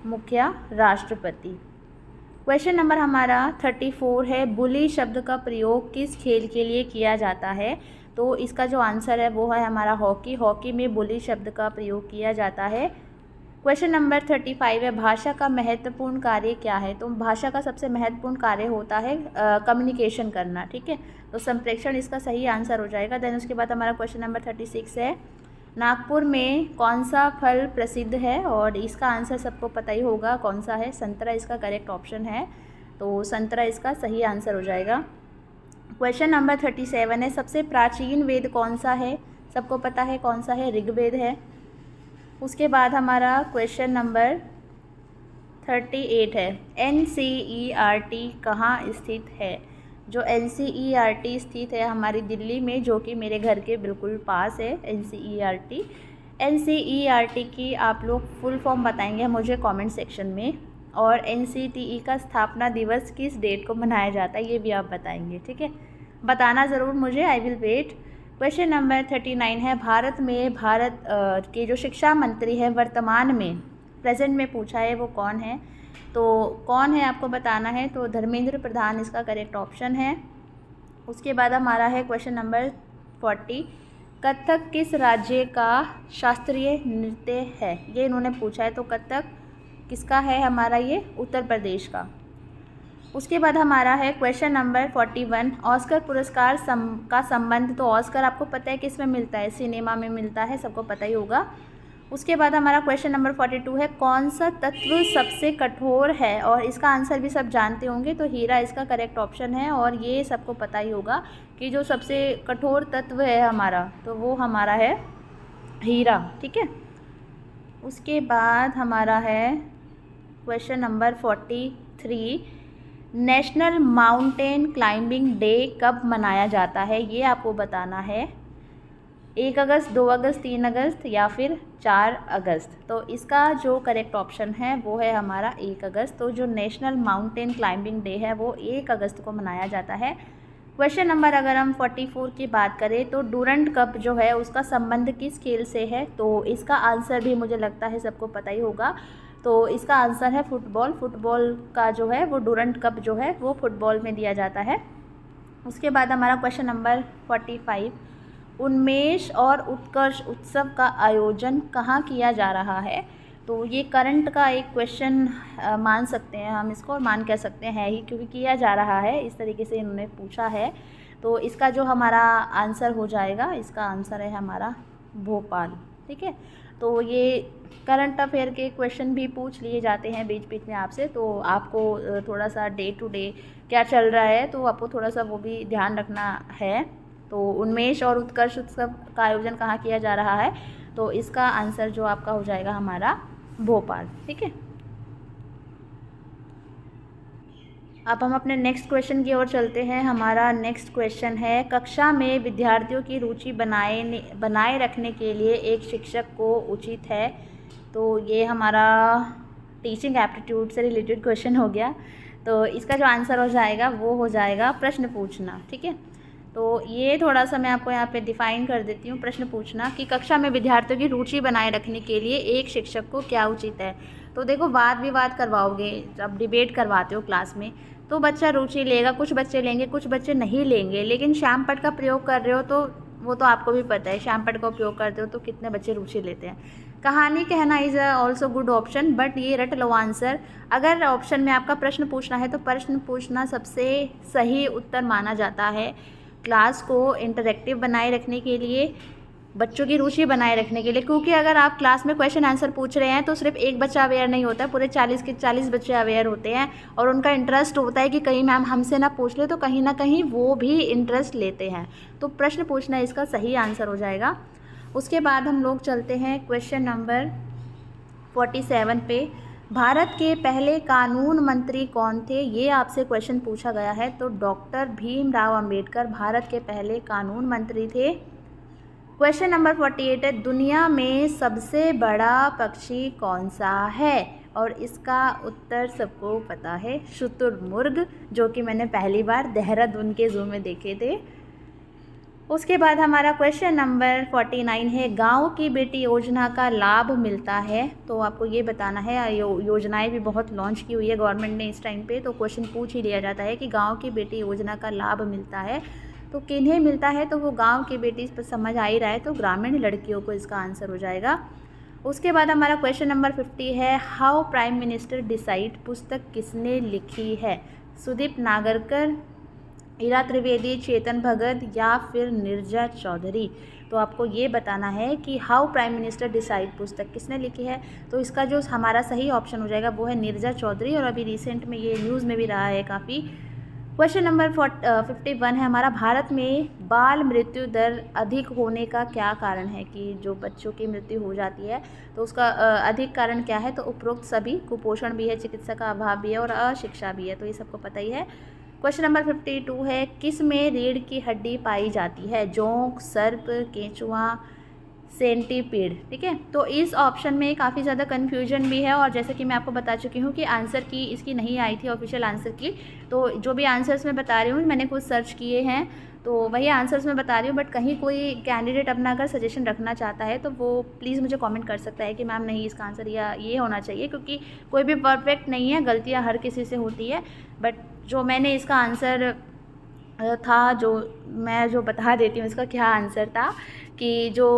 Speaker 1: मुखिया राष्ट्रपति। क्वेश्चन नंबर हमारा 34 है, बुली शब्द का प्रयोग किस खेल के लिए किया जाता है। तो इसका जो आंसर है वो है हमारा हॉकी। हॉकी में बुली शब्द का प्रयोग किया जाता है। क्वेश्चन नंबर 35 है, भाषा का महत्वपूर्ण कार्य क्या है। तो भाषा का सबसे महत्वपूर्ण कार्य होता है कम्युनिकेशन करना, ठीक है। तो संप्रेषण इसका सही आंसर हो जाएगा। देन उसके बाद हमारा क्वेश्चन नंबर 36 है, नागपुर में कौन सा फल प्रसिद्ध है। और इसका आंसर सबको पता ही होगा कौन सा है, संतरा इसका करेक्ट ऑप्शन है। तो संतरा इसका सही आंसर हो जाएगा। क्वेश्चन नंबर 37 है, सबसे प्राचीन वेद कौन सा है। सबको पता है कौन सा है, ऋग्वेद है। उसके बाद हमारा क्वेश्चन नंबर 38 है, NCERT कहाँ स्थित है। जो NCERT स्थित है हमारी दिल्ली में, जो कि मेरे घर के बिल्कुल पास है NCERT। NCERT की आप लोग फुल फॉर्म बताएंगे मुझे कमेंट सेक्शन में। और NCTE का स्थापना दिवस किस डेट को मनाया जाता है ये भी आप बताएंगे, ठीक है। बताना ज़रूर मुझे, I will wait. Question number 39 है, भारत के जो शिक्षा मंत्री है वर्तमान में, प्रेजेंट में पूछा है, वो कौन है। तो कौन है आपको बताना है। तो धर्मेंद्र प्रधान इसका करेक्ट ऑप्शन है। उसके बाद हमारा है क्वेश्चन नंबर 40, कथक किस राज्य का शास्त्रीय नृत्य है। ये इन्होंने पूछा है। तो कथक किसका है हमारा, ये उत्तर प्रदेश का। उसके बाद हमारा है क्वेश्चन नंबर 41, ऑस्कर पुरस्कार का संबंध। तो ऑस्कर आपको पता है किस में मिलता है, सिनेमा में मिलता है, सबको पता ही होगा। उसके बाद हमारा क्वेश्चन नंबर 42 है, कौन सा तत्व सबसे कठोर है। और इसका आंसर भी सब जानते होंगे। तो हीरा इसका करेक्ट ऑप्शन है, और ये सबको पता ही होगा कि जो सबसे कठोर तत्व है हमारा, तो वो हमारा है हीरा, ठीक है। उसके बाद हमारा है question number 43, national mountain climbing day कब मनाया जाता है। ये आपको बताना है, 1 अगस्त, 2 अगस्त, 3 अगस्त या फिर 4 अगस्त। तो इसका जो करेक्ट ऑप्शन है वो है हमारा 1 अगस्त। तो जो नेशनल माउंटेन क्लाइंबिंग डे है वो 1 अगस्त को मनाया जाता है। क्वेश्चन नंबर अगर हम 44 की बात करें, तो डूरंट कप जो है उसका संबंध किस खेल से है। तो इसका आंसर भी मुझे लगता है सबको पता ही होगा। तो इसका आंसर है फुटबॉल। फुटबॉल का जो है वो डूरंट कप जो है वो फुटबॉल में दिया जाता है। उसके बाद हमारा क्वेश्चन नंबर 45, उन्मेष और उत्कर्ष उत्सव का आयोजन कहाँ किया जा रहा है। तो ये करंट का एक क्वेश्चन मान सकते हैं हम इसको, और मान कह सकते हैं ही, क्योंकि किया जा रहा है, इस तरीके से इन्होंने पूछा है। तो इसका जो हमारा आंसर हो जाएगा, इसका आंसर है हमारा भोपाल, ठीक है। तो ये करंट अफेयर के क्वेश्चन भी पूछ लिए जाते हैं बीच बीच में आपसे, तो आपको थोड़ा सा डे टू डे क्या चल रहा है तो आपको थोड़ा सा वो भी ध्यान रखना है। तो उन्मेष और उत्कर्ष उत्सव का आयोजन कहाँ किया जा रहा है, तो इसका आंसर जो आपका हो जाएगा हमारा भोपाल। ठीक है, अब हम अपने नेक्स्ट क्वेश्चन की ओर चलते हैं। हमारा नेक्स्ट क्वेश्चन है, कक्षा में विद्यार्थियों की रुचि बनाए रखने के लिए एक शिक्षक को उचित है। तो ये हमारा टीचिंग एप्टीट्यूड से रिलेटेड क्वेश्चन हो गया। तो इसका जो आंसर हो जाएगा वो हो जाएगा प्रश्न पूछना। ठीक है, तो ये थोड़ा सा मैं आपको यहाँ पे डिफाइन कर देती हूँ। प्रश्न पूछना कि कक्षा में विद्यार्थियों की रुचि बनाए रखने के लिए एक शिक्षक को क्या उचित है। तो देखो, वाद विवाद करवाओगे, जब डिबेट करवाते हो क्लास में तो बच्चा रुचि लेगा, कुछ बच्चे लेंगे कुछ बच्चे नहीं लेंगे। लेकिन श्याम पट का प्रयोग कर रहे हो तो वो तो आपको भी पता है, श्याम पट का उपयोग करते हो तो कितने बच्चे रुचि लेते हैं। कहानी कहना is also good option, but ये रट लो आंसर। अगर ऑप्शन में आपका प्रश्न पूछना है तो प्रश्न पूछना सबसे सही उत्तर माना जाता है। क्लास को इंटरेक्टिव बनाए रखने के लिए, बच्चों की रुचि बनाए रखने के लिए, क्योंकि अगर आप क्लास में क्वेश्चन आंसर पूछ रहे हैं तो सिर्फ एक बच्चा अवेयर नहीं होता है, पूरे 40 के 40 बच्चे अवेयर होते हैं और उनका इंटरेस्ट होता है कि कहीं मैम हमसे ना पूछ ले, तो कहीं ना कहीं वो भी इंटरेस्ट लेते हैं। तो प्रश्न पूछना इसका सही आंसर हो जाएगा। उसके बाद हम लोग चलते हैं क्वेश्चन नंबर 47 पे। भारत के पहले कानून मंत्री कौन थे, ये आपसे क्वेश्चन पूछा गया है। तो डॉक्टर भीमराव अंबेडकर भारत के पहले कानून मंत्री थे। क्वेश्चन नंबर 48 है, दुनिया में सबसे बड़ा पक्षी कौन सा है, और इसका उत्तर सबको पता है, शुतुरमुर्ग, जो कि मैंने पहली बार देहरादून के ज़ू में देखे थे। उसके बाद हमारा क्वेश्चन नंबर 49 है, गांव की बेटी योजना का लाभ मिलता है। तो आपको ये बताना है, योजनाएं भी बहुत लॉन्च की हुई है गवर्नमेंट ने इस टाइम पे, तो क्वेश्चन पूछ ही लिया जाता है कि गांव की बेटी योजना का लाभ मिलता है तो किन्हें मिलता है। तो वो गांव की बेटी पर समझ आ ही रहा है, तो ग्रामीण लड़कियों को इसका आंसर हो जाएगा। उसके बाद हमारा क्वेश्चन नंबर 50 है, हाउ प्राइम मिनिस्टर डिसाइड पुस्तक किसने लिखी है। सुदीप नागरकर, ईरा त्रिवेदी, चेतन भगत या फिर नीरजा चौधरी। तो आपको ये बताना है कि हाउ प्राइम मिनिस्टर डिसाइड पुस्तक किसने लिखी है। तो इसका जो हमारा सही ऑप्शन हो जाएगा वो है नीरजा चौधरी, और अभी रिसेंट में ये न्यूज़ में भी रहा है काफ़ी। क्वेश्चन नंबर 51 है हमारा, भारत में बाल मृत्यु दर अधिक होने का क्या कारण है, कि जो बच्चों की मृत्यु हो जाती है तो उसका अधिक कारण क्या है। तो उपरोक्त सभी, कुपोषण भी है, चिकित्सा का अभाव भी है और अशिक्षा भी है, तो ये सबको पता ही है। क्वेश्चन नंबर 52 है, किस में रीढ़ की हड्डी पाई जाती है, जोंक, सर्प, केंचुआ, सेंटीपीड। ठीक है, तो इस ऑप्शन में काफ़ी ज़्यादा कन्फ्यूजन भी है, और जैसे कि मैं आपको बता चुकी हूँ कि आंसर की इसकी नहीं आई थी ऑफिशियल आंसर की, तो जो भी आंसर्स मैं बता रही हूँ मैंने खुद सर्च किए हैं तो वही आंसर्स मैं बता रही हूँ। बट कहीं कोई कैंडिडेट अपना अगर सजेशन रखना चाहता है तो वो प्लीज़ मुझे कमेंट कर सकता है कि मैम नहीं, इसका आंसर या ये होना चाहिए, क्योंकि कोई भी परफेक्ट नहीं है, गलतियाँ हर किसी से होती है। बट जो मैंने इसका आंसर था, जो बता देती हूँ इसका क्या आंसर था, कि जो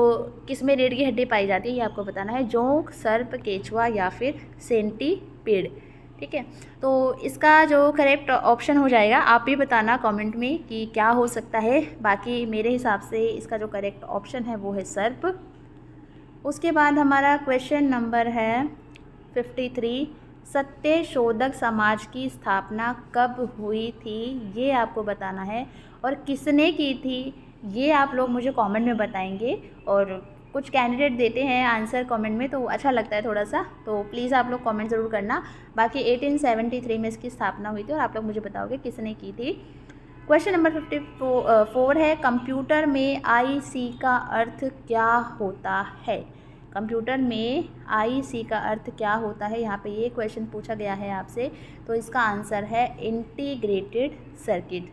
Speaker 1: किस में रीढ़ की हड्डी पाई जाती है ये आपको बताना है, जोंक, सर्प, केंचुआ या फिर सेंटीपीड। ठीक है, तो इसका जो करेक्ट ऑप्शन हो जाएगा आप भी बताना कमेंट में कि क्या हो सकता है। बाकी मेरे हिसाब से इसका जो करेक्ट ऑप्शन है वो है सर्प। उसके बाद हमारा क्वेश्चन नंबर है 53, सत्यशोधक समाज की स्थापना कब हुई थी, ये आपको बताना है, और किसने की थी ये आप लोग मुझे कमेंट में बताएंगे। और कुछ कैंडिडेट देते हैं आंसर कमेंट में तो अच्छा लगता है थोड़ा सा, तो प्लीज़ आप लोग कमेंट ज़रूर करना। बाकी 1873 में इसकी स्थापना हुई थी और आप लोग मुझे बताओगे किसने की थी। क्वेश्चन नंबर 54 है, कंप्यूटर में IC का अर्थ क्या होता है। कंप्यूटर में IC का अर्थ क्या होता है, यहाँ पे ये क्वेश्चन पूछा गया है आपसे, तो इसका आंसर है इंटीग्रेटेड सर्किट।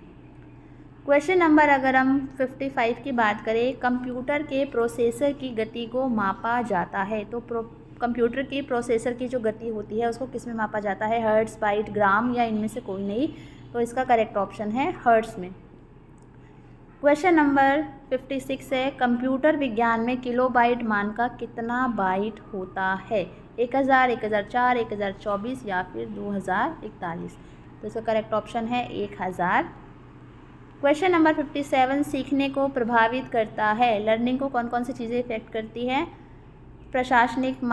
Speaker 1: क्वेश्चन नंबर अगर हम 55 की बात करें, कंप्यूटर के प्रोसेसर की गति को मापा जाता है, तो कंप्यूटर की प्रोसेसर की जो गति होती है उसको किस में मापा जाता है, हर्ट्ज़, बाइट, ग्राम या इनमें से कोई नहीं। तो इसका करेक्ट ऑप्शन है हर्ट्ज़ में। क्वेश्चन नंबर 56 है, कंप्यूटर विज्ञान में किलोबाइट मान का कितना बाइट होता है, 1000, 1004, 1024 या फिर 2041। तो इसका करेक्ट ऑप्शन है 1000। क्वेश्चन नंबर 57, सीखने को प्रभावित करता है, लर्निंग को कौन कौन सी चीज़ें इफेक्ट करती हैं। प्रशासनिक,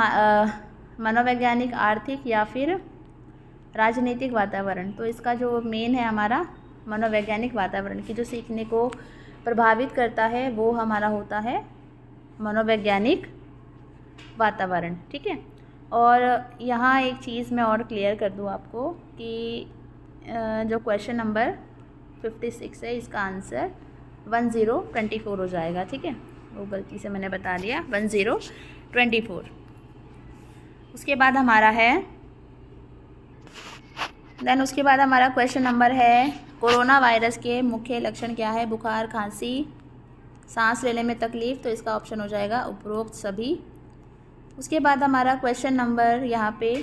Speaker 1: मनोवैज्ञानिक, आर्थिक या फिर राजनीतिक वातावरण। तो इसका जो मेन है हमारा मनोवैज्ञानिक वातावरण की जो सीखने को प्रभावित करता है वो हमारा होता है मनोवैज्ञानिक वातावरण। ठीक है। और यहाँ एक चीज़ मैं और क्लियर कर दूँ आपको कि जो क्वेश्चन नंबर 56 है इसका आंसर 1024 हो जाएगा। ठीक है, वो गलती से मैंने बता दिया 1024। उसके बाद हमारा क्वेश्चन नंबर है कोरोना वायरस के मुख्य लक्षण क्या है? बुखार, खांसी, सांस लेने में तकलीफ़। तो इसका ऑप्शन हो जाएगा उपरोक्त सभी। उसके बाद हमारा क्वेश्चन नंबर यहाँ पे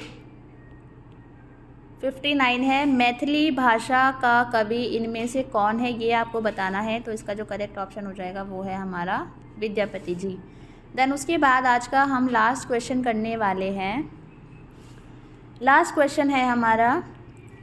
Speaker 1: 59 है, मैथिली भाषा का कवि इनमें से कौन है? ये आपको बताना है। तो इसका जो करेक्ट ऑप्शन हो जाएगा वो है हमारा विद्यापति जी। देन उसके बाद आज का हम लास्ट क्वेश्चन करने वाले हैं। लास्ट क्वेश्चन है हमारा,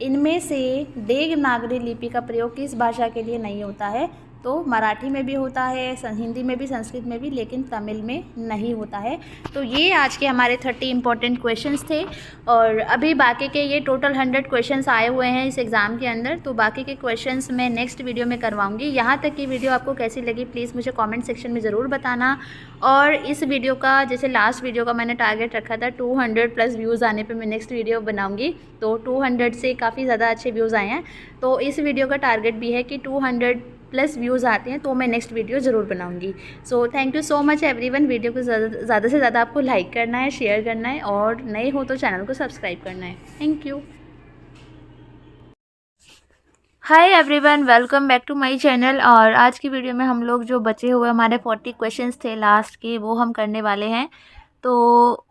Speaker 1: इनमें से देवनागरी लिपि का प्रयोग किस भाषा के लिए नहीं होता है? तो मराठी में भी होता है, हिंदी में भी, संस्कृत में भी, लेकिन तमिल में नहीं होता है। तो ये आज के हमारे 30 इंपॉर्टेंट क्वेश्चंस थे। और अभी बाकी के ये टोटल 100 क्वेश्चंस आए हुए हैं इस एग्ज़ाम के अंदर। तो बाकी के क्वेश्चंस मैं नेक्स्ट वीडियो में करवाऊंगी। यहाँ तक की वीडियो आपको कैसी लगी प्लीज़ मुझे कॉमेंट सेक्शन में ज़रूर बताना। और इस वीडियो का, जैसे लास्ट वीडियो का मैंने टारगेट रखा था 200+ व्यूज़ आने पर मैं नेक्स्ट वीडियो बनाऊँगी। तो 200 से काफ़ी ज़्यादा अच्छे व्यूज़ आए हैं। तो इस वीडियो का टारगेट भी है कि 200+ व्यूज़ आते हैं तो मैं नेक्स्ट वीडियो ज़रूर बनाऊंगी। सो thank you so much everyone. Video को ज़्यादा से ज़्यादा आपको लाइक करना है, शेयर करना है, और नए हो तो चैनल को सब्सक्राइब करना है। Thank you. Hi everyone, welcome back to my channel. और आज की वीडियो में हम लोग जो बचे हुए हमारे 40 क्वेश्चंस थे लास्ट के, वो हम करने वाले हैं। तो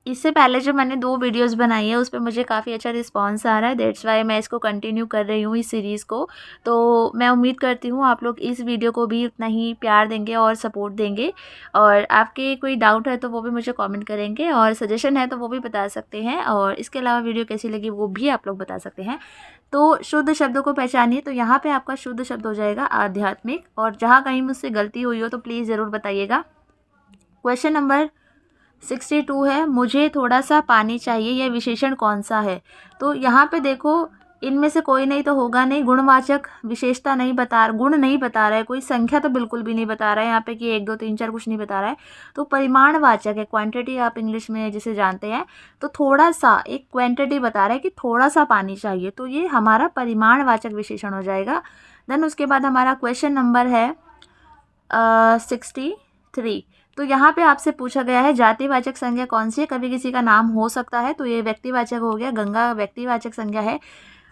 Speaker 1: इससे पहले जो मैंने 2 वीडियोस बनाई है उस पर मुझे काफ़ी अच्छा रिस्पांस आ रहा है, दैट्स वाई मैं इसको कंटिन्यू कर रही हूँ इस सीरीज़ को। तो मैं उम्मीद करती हूँ आप लोग इस वीडियो को भी उतना ही प्यार देंगे और सपोर्ट देंगे। और आपके कोई डाउट है तो वो भी मुझे कमेंट करेंगे, और सजेशन है तो वो भी बता सकते हैं। और इसके अलावा वीडियो कैसी लगी वो भी आप लोग बता सकते हैं। तो शुद्ध शब्दों को पहचानिए। तो यहाँ पर आपका शुद्ध शब्द हो जाएगा आध्यात्मिक। और जहाँ कहीं मुझसे गलती हुई हो तो प्लीज़ ज़रूर बताइएगा। क्वेश्चन नंबर 62 है, मुझे थोड़ा सा पानी चाहिए, यह विशेषण कौन सा है? तो यहाँ पे देखो, इनमें से कोई नहीं तो होगा नहीं। गुणवाचक विशेषता नहीं बता, गुण नहीं बता रहा है, कोई संख्या तो बिल्कुल भी नहीं बता रहा है यहाँ पे कि 1 2 3 4 कुछ नहीं बता रहा है। तो परिमाणवाचक है, क्वांटिटी आप इंग्लिश में जिसे जानते हैं। तो थोड़ा सा, एक क्वांटिटी बता रहा है कि थोड़ा सा पानी चाहिए, तो ये हमारा परिमाणवाचक विशेषण हो जाएगा। देन उसके बाद हमारा क्वेश्चन नंबर है 63। तो यहाँ पे आपसे पूछा गया है जातिवाचक संज्ञा कौन सी है? कभी किसी का नाम हो सकता है तो ये व्यक्तिवाचक हो गया, गंगा व्यक्तिवाचक संज्ञा है।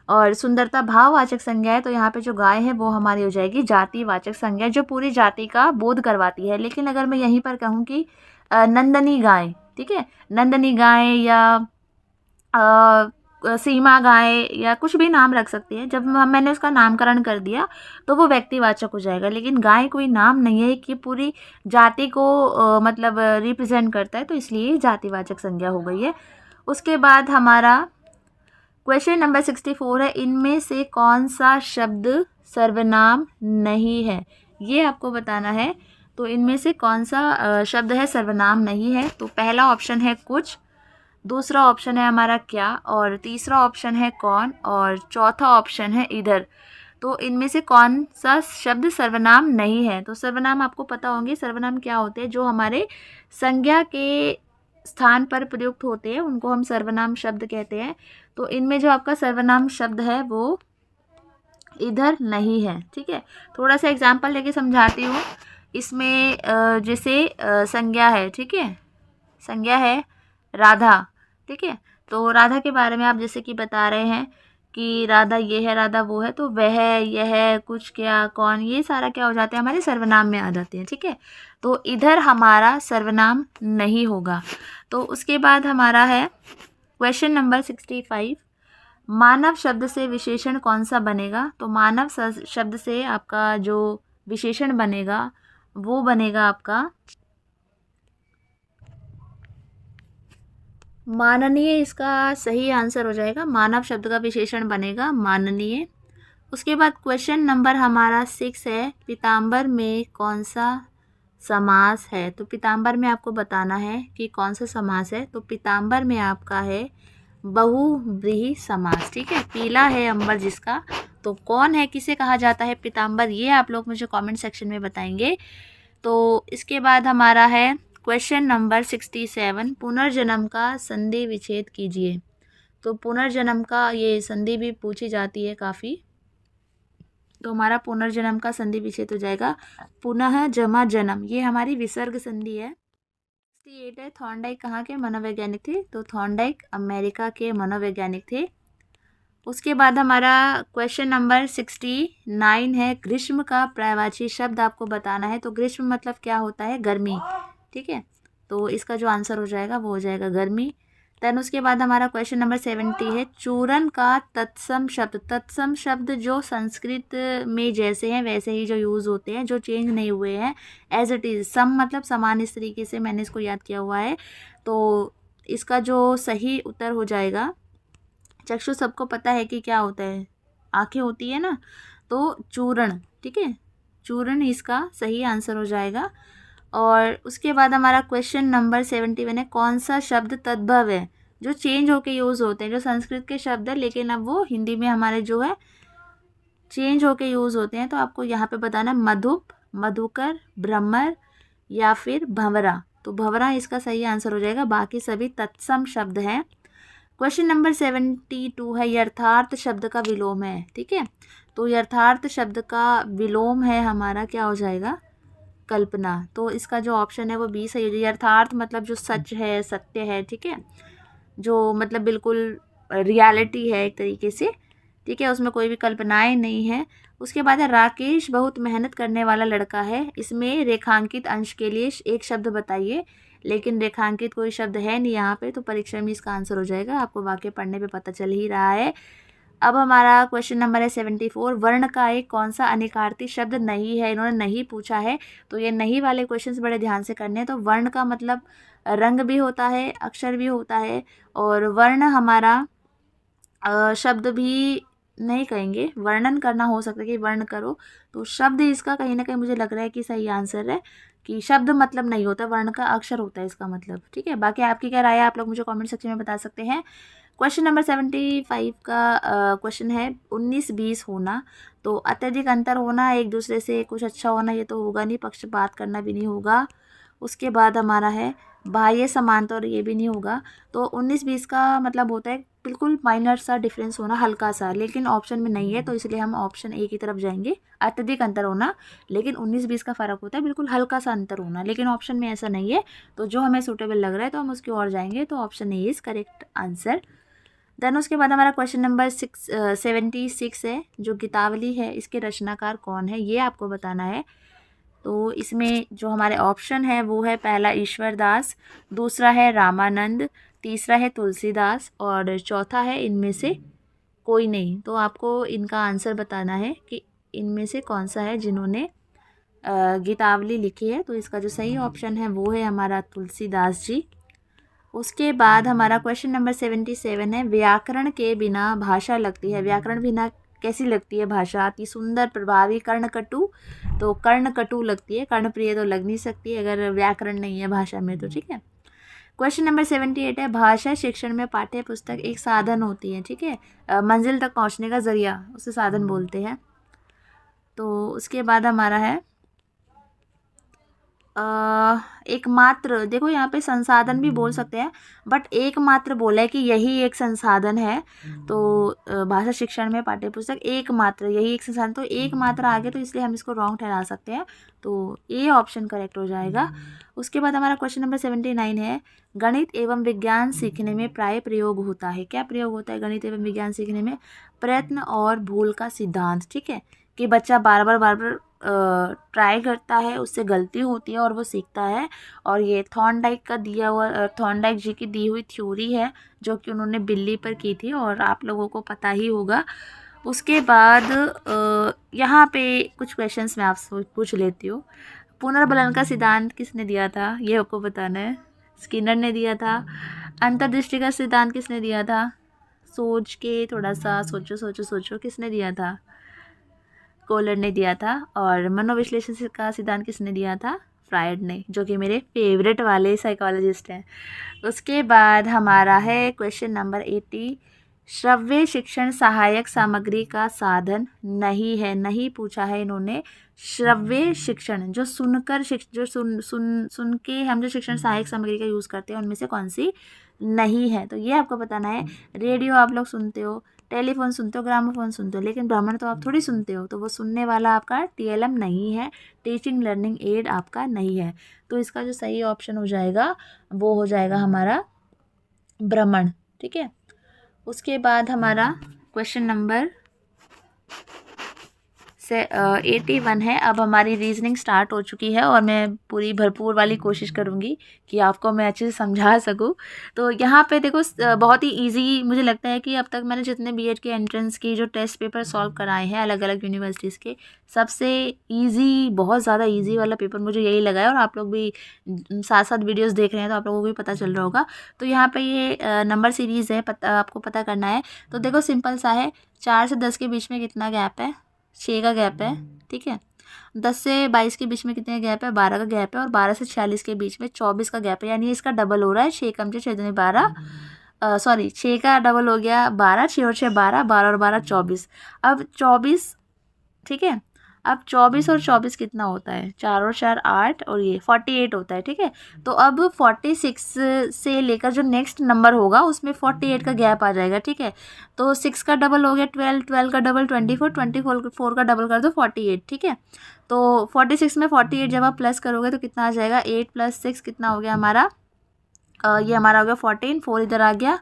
Speaker 1: और सुंदरता भाववाचक संज्ञा है। तो यहाँ पे जो गाय है वो हमारी हो जाएगी जातिवाचक संज्ञा, जो पूरी जाति का बोध करवाती है। लेकिन अगर मैं यहीं पर कहूँ कि नंदनी गाय, ठीक है, नंदनी गाय या सीमा गाय या कुछ भी नाम रख सकती है, जब मैंने उसका नामकरण कर दिया तो वो व्यक्तिवाचक हो जाएगा। लेकिन गाय कोई नाम नहीं है कि पूरी जाति को मतलब रिप्रेजेंट करता है, तो इसलिए जातिवाचक संज्ञा हो गई है। उसके बाद हमारा क्वेश्चन नंबर 64 है, इनमें से कौन सा शब्द सर्वनाम नहीं है? ये आपको बताना है। तो इनमें से कौन सा शब्द है सर्वनाम नहीं है? तो पहला ऑप्शन है कुछ, दूसरा ऑप्शन है हमारा क्या, और तीसरा ऑप्शन है कौन, और चौथा ऑप्शन है इधर। तो इनमें से कौन सा शब्द सर्वनाम नहीं है? तो सर्वनाम आपको पता होंगे, सर्वनाम क्या होते हैं? जो हमारे संज्ञा के स्थान पर प्रयुक्त होते हैं उनको हम सर्वनाम शब्द कहते हैं। तो इनमें जो आपका सर्वनाम शब्द है वो इधर नहीं है। ठीक है, थोड़ा सा एग्जाम्पल लेके समझाती हूँ। इसमें जैसे संज्ञा है, ठीक है, संज्ञा है राधा, ठीक है। तो राधा के बारे में आप जैसे कि बता रहे हैं कि राधा ये है, राधा वो है, तो वह, यह, कुछ, क्या, कौन, ये सारा क्या हो जाते हैं? हमारे सर्वनाम में आ जाते हैं। ठीक है, तो इधर हमारा सर्वनाम नहीं होगा। तो उसके बाद हमारा है क्वेश्चन नंबर 65, मानव शब्द से विशेषण कौन सा बनेगा? तो मानव शब्द से आपका जो विशेषण बनेगा वो बनेगा आपका माननीय। इसका सही आंसर हो जाएगा, मानव शब्द का विशेषण बनेगा माननीय। उसके बाद क्वेश्चन नंबर हमारा 6 है, पीताम्बर में कौन सा समास है। तो पीताम्बर में आपको बताना है कि कौन सा समास है। तो पीताम्बर में आपका है बहुव्रीहि समास। ठीक है, पीला है अंबर जिसका, तो कौन है, किसे कहा जाता है पीताम्बर, ये आप लोग मुझे कमेंट सेक्शन में बताएंगे। तो इसके बाद हमारा है क्वेश्चन नंबर 67, पुनर्जन्म का संधि विच्छेद कीजिए। तो पुनर्जन्म का ये संधि भी पूछी जाती है काफ़ी। तो हमारा पुनर्जन्म का संधि विच्छेद हो जाएगा पुनः जमा जन्म। ये हमारी विसर्ग संधि है। 68 है, थॉर्नडाइक कहाँ के मनोवैज्ञानिक थे। तो थॉर्नडाइक अमेरिका के मनोवैज्ञानिक थे। उसके बाद हमारा क्वेश्चन नंबर 69 है, ग्रीष्म का पर्यायवाची शब्द आपको बताना है। तो ग्रीष्म मतलब क्या होता है, गर्मी। ठीक है, तो इसका जो आंसर हो जाएगा वो हो जाएगा गर्मी। देन उसके बाद हमारा क्वेश्चन नंबर 70 है, चूरन का तत्सम शब्द। तत्सम शब्द जो संस्कृत में जैसे हैं वैसे ही जो यूज़ होते हैं, जो चेंज नहीं हुए हैं, एज इट इज़। सम मतलब समान, इस तरीके से मैंने इसको याद किया हुआ है। तो इसका जो सही उत्तर हो जाएगा, चक्षु सबको पता है कि क्या होता है, आंखें होती है ना, तो चूर्ण। ठीक है, चूर्ण इसका सही आंसर हो जाएगा। और उसके बाद हमारा क्वेश्चन नंबर 71 है, कौन सा शब्द तद्भव है, जो चेंज होके यूज़ होते हैं, जो संस्कृत के शब्द है लेकिन अब वो हिंदी में हमारे जो है चेंज होके यूज़ होते हैं। तो आपको यहाँ पे बताना है मधुप, मधुकर, भ्रमर या फिर भंवरा। तो भंवरा इसका सही आंसर हो जाएगा, बाकी सभी तत्सम शब्द हैं। क्वेश्चन नंबर 72 है, यथार्थ शब्द का विलोम है। ठीक है, तो यथार्थ शब्द का विलोम है हमारा, क्या हो जाएगा, कल्पना। तो इसका जो ऑप्शन है वो बी सही हो जाएगा। यथार्थ मतलब जो सच है, सत्य है। ठीक है, जो मतलब बिल्कुल रियलिटी है एक तरीके से। ठीक है, उसमें कोई भी कल्पनाएं नहीं है। उसके बाद है, राकेश बहुत मेहनत करने वाला लड़का है, इसमें रेखांकित अंश के लिए एक शब्द बताइए। लेकिन रेखांकित कोई शब्द है नहीं यहाँ पे, तो परीक्षा में इसका आंसर हो जाएगा, आपको वाक्य पढ़ने पे पता चल ही रहा है। अब हमारा क्वेश्चन नंबर है 74, वर्ण का एक कौन सा अनिकार्ती शब्द नहीं है। इन्होंने नहीं पूछा है, तो ये नहीं वाले क्वेश्चंस बड़े ध्यान से करने हैं। तो वर्ण का मतलब रंग भी होता है, अक्षर भी होता है, और वर्ण हमारा शब्द भी नहीं कहेंगे, वर्णन करना हो सकता है कि वर्ण करो। तो शब्द इसका कहीं ना कहीं मुझे लग रहा है कि सही आंसर है, कि शब्द मतलब नहीं होता, वर्ण का अक्षर होता है इसका मतलब। ठीक है, बाकी आपकी क्या राय है, आप लोग मुझे कमेंट सेक्शन में बता सकते हैं। क्वेश्चन नंबर 75 का क्वेश्चन है, 19-20 होना। तो अत्यधिक अंतर होना, एक दूसरे से कुछ अच्छा होना, ये तो होगा नहीं, पक्षपात करना भी नहीं होगा। उसके बाद हमारा है बाह्य समानता, और ये भी नहीं होगा। तो 19-20 का मतलब होता है बिल्कुल माइनर सा डिफरेंस होना, हल्का सा, लेकिन ऑप्शन में नहीं है, तो इसलिए हम ऑप्शन ए की तरफ जाएंगे। अत्यधिक अंतर होना, लेकिन 19-20 का फ़र्क होता है, बिल्कुल हल्का सा अंतर होना, लेकिन ऑप्शन में ऐसा नहीं है। तो जो हमें सूटेबल लग रहा है तो हम उसकी ओर जाएंगे। तो option A is correct answer. Then उसके बाद हमारा क्वेश्चन नंबर 76 है, जो गीतावली है, इसके रचनाकार कौन है, ये आपको बताना है। तो इसमें जो हमारे ऑप्शन है वो है, पहला ईश्वर दास, दूसरा है रामानंद, तीसरा है तुलसीदास, और चौथा है इनमें से कोई नहीं। तो आपको इनका आंसर बताना है कि इनमें से कौन सा है जिन्होंने गीतावली लिखी है। तो इसका जो सही ऑप्शन है वो है हमारा तुलसीदास जी। उसके बाद हमारा क्वेश्चन नंबर 77 है, व्याकरण के बिना भाषा लगती है। व्याकरण बिना कैसी लगती है भाषा, अति सुंदर, प्रभावी, कर्णकटु। तो कर्णकटु लगती है, कर्णप्रिय तो लग नहीं सकती अगर व्याकरण नहीं है भाषा में। तो ठीक है, क्वेश्चन नंबर 78 है, भाषा शिक्षण में पाठ्य पुस्तक एक साधन होती है। ठीक है, मंजिल तक पहुंचने का जरिया, उसे साधन बोलते हैं। तो उसके बाद हमारा है एकमात्र, देखो यहाँ पे संसाधन भी बोल सकते हैं, बट एकमात्र बोला है कि यही एक संसाधन है। तो भाषा शिक्षण में पाठ्य पुस्तक एकमात्र, यही एक संसाधन, तो एकमात्र आगे, तो इसलिए हम इसको रॉन्ग ठहरा सकते हैं। तो ए ऑप्शन करेक्ट हो जाएगा। उसके बाद हमारा क्वेश्चन नंबर 79 है, गणित एवं विज्ञान सीखने में प्राय प्रयोग होता है। क्या प्रयोग होता है गणित एवं विज्ञान सीखने में? प्रयत्न और भूल का सिद्धांत। ठीक है, कि बच्चा बार बार ट्राई करता है, उससे गलती होती है और वो सीखता है। और ये थॉर्नडाइक का दिया हुआ, थॉर्नडाइक जी की दी हुई थ्योरी है, जो कि उन्होंने बिल्ली पर की थी, और आप लोगों को पता ही होगा। उसके बाद यहाँ पे कुछ क्वेश्चंस मैं आपसे पूछ लेती हूँ। पुनर्बलन का सिद्धांत किसने दिया था, ये आपको बताना है। स्किनर ने दिया था। अंतर्दृष्टि का सिद्धांत किसने दिया था? सोच के थोड़ा सा सोचो सोचो सोचो, किसने दिया था? कोलर ने दिया था। और मनोविश्लेषण का सिद्धांत किसने दिया था? फ्रायड ने, जो कि मेरे फेवरेट वाले साइकोलॉजिस्ट हैं। उसके बाद हमारा है क्वेश्चन नंबर 80, श्रव्य शिक्षण सहायक सामग्री का साधन नहीं है। नहीं पूछा है इन्होंने। श्रव्य शिक्षण जो सुनकर जो सुन के हम जो शिक्षण सहायक सामग्री का यूज़ करते हैं उनमें से कौन सी नहीं है, तो ये आपको बताना है। रेडियो आप लोग सुनते हो, टेलीफोन सुनते हो, ग्रामोफोन सुनते हो, लेकिन भ्रमण तो आप थोड़ी सुनते हो, तो वो सुनने वाला आपका टीएलएम नहीं है, टीचिंग लर्निंग एड आपका नहीं है। तो इसका जो सही ऑप्शन हो जाएगा वो हो जाएगा हमारा भ्रमण। ठीक है। उसके बाद हमारा क्वेश्चन नंबर 81 है। अब हमारी रीजनिंग स्टार्ट हो चुकी है और मैं पूरी भरपूर वाली कोशिश करूँगी कि आपको मैं अच्छे से समझा सकूँ। तो यहाँ पे देखो बहुत ही इजी मुझे लगता है कि अब तक मैंने जितने बीएड के एंट्रेंस की जो टेस्ट पेपर सॉल्व कराए हैं अलग अलग यूनिवर्सिटीज़ के, सबसे ईजी, बहुत ज़्यादा ईजी वाला पेपर मुझे यही लगा है। और आप लोग भी साथ साथ वीडियोज़ देख रहे हैं तो आप लोगों को भी पता चल रहा होगा। तो यहाँ पर ये नंबर सीरीज़ है, आपको पता करना है। तो देखो सिंपल सा है, 4 से 10 के बीच में कितना गैप है, 6 का गैप है। ठीक है। 10 से 22 के बीच में कितने गैप है, 12 का गैप है। और 12 से 46 के बीच में 24 का गैप है, यानी इसका डबल हो रहा है। 6 कम से 6 दूनी 12, सॉरी 6 का डबल हो गया 12, 6 और 6 12, 12 और 12 24। अब 24, ठीक है। अब 24 और 24 कितना होता है, 4 और 4 8 और ये 48 होता है। ठीक है। तो अब 46 से लेकर जो नेक्स्ट नंबर होगा उसमें 48 का गैप आ जाएगा। ठीक है। तो 6 का डबल हो गया 12, 12 का डबल 24, 24 का डबल कर दो 48। ठीक है। तो 46 में 48 जब आप प्लस करोगे तो कितना आ जाएगा, 8 + 6 कितना हो गया हमारा, ये हमारा हो गया 14, 4 इधर आ गया,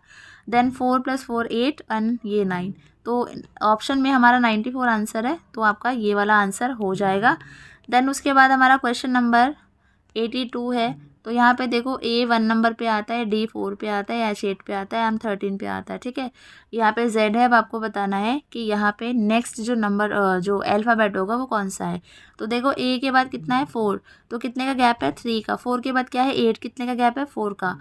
Speaker 1: देन 4 + 4 8 एंड ये 9। तो ऑप्शन में हमारा 94 आंसर है, तो आपका ये वाला आंसर हो जाएगा। देन उसके बाद हमारा क्वेश्चन नंबर 82 है। तो यहाँ पे देखो A 1 नंबर पे आता है, D 4 पे आता है, H 8 पे आता है, M 13 पे आता है। ठीक है। यहाँ पे Z है। अब आपको बताना है कि यहाँ पे नेक्स्ट जो नंबर जो अल्फ़ाबेट होगा वो कौन सा है। तो देखो A के बाद कितना है 4, तो कितने का गैप है 3 का। 4 के बाद क्या है 8, कितने का गैप है 4 का।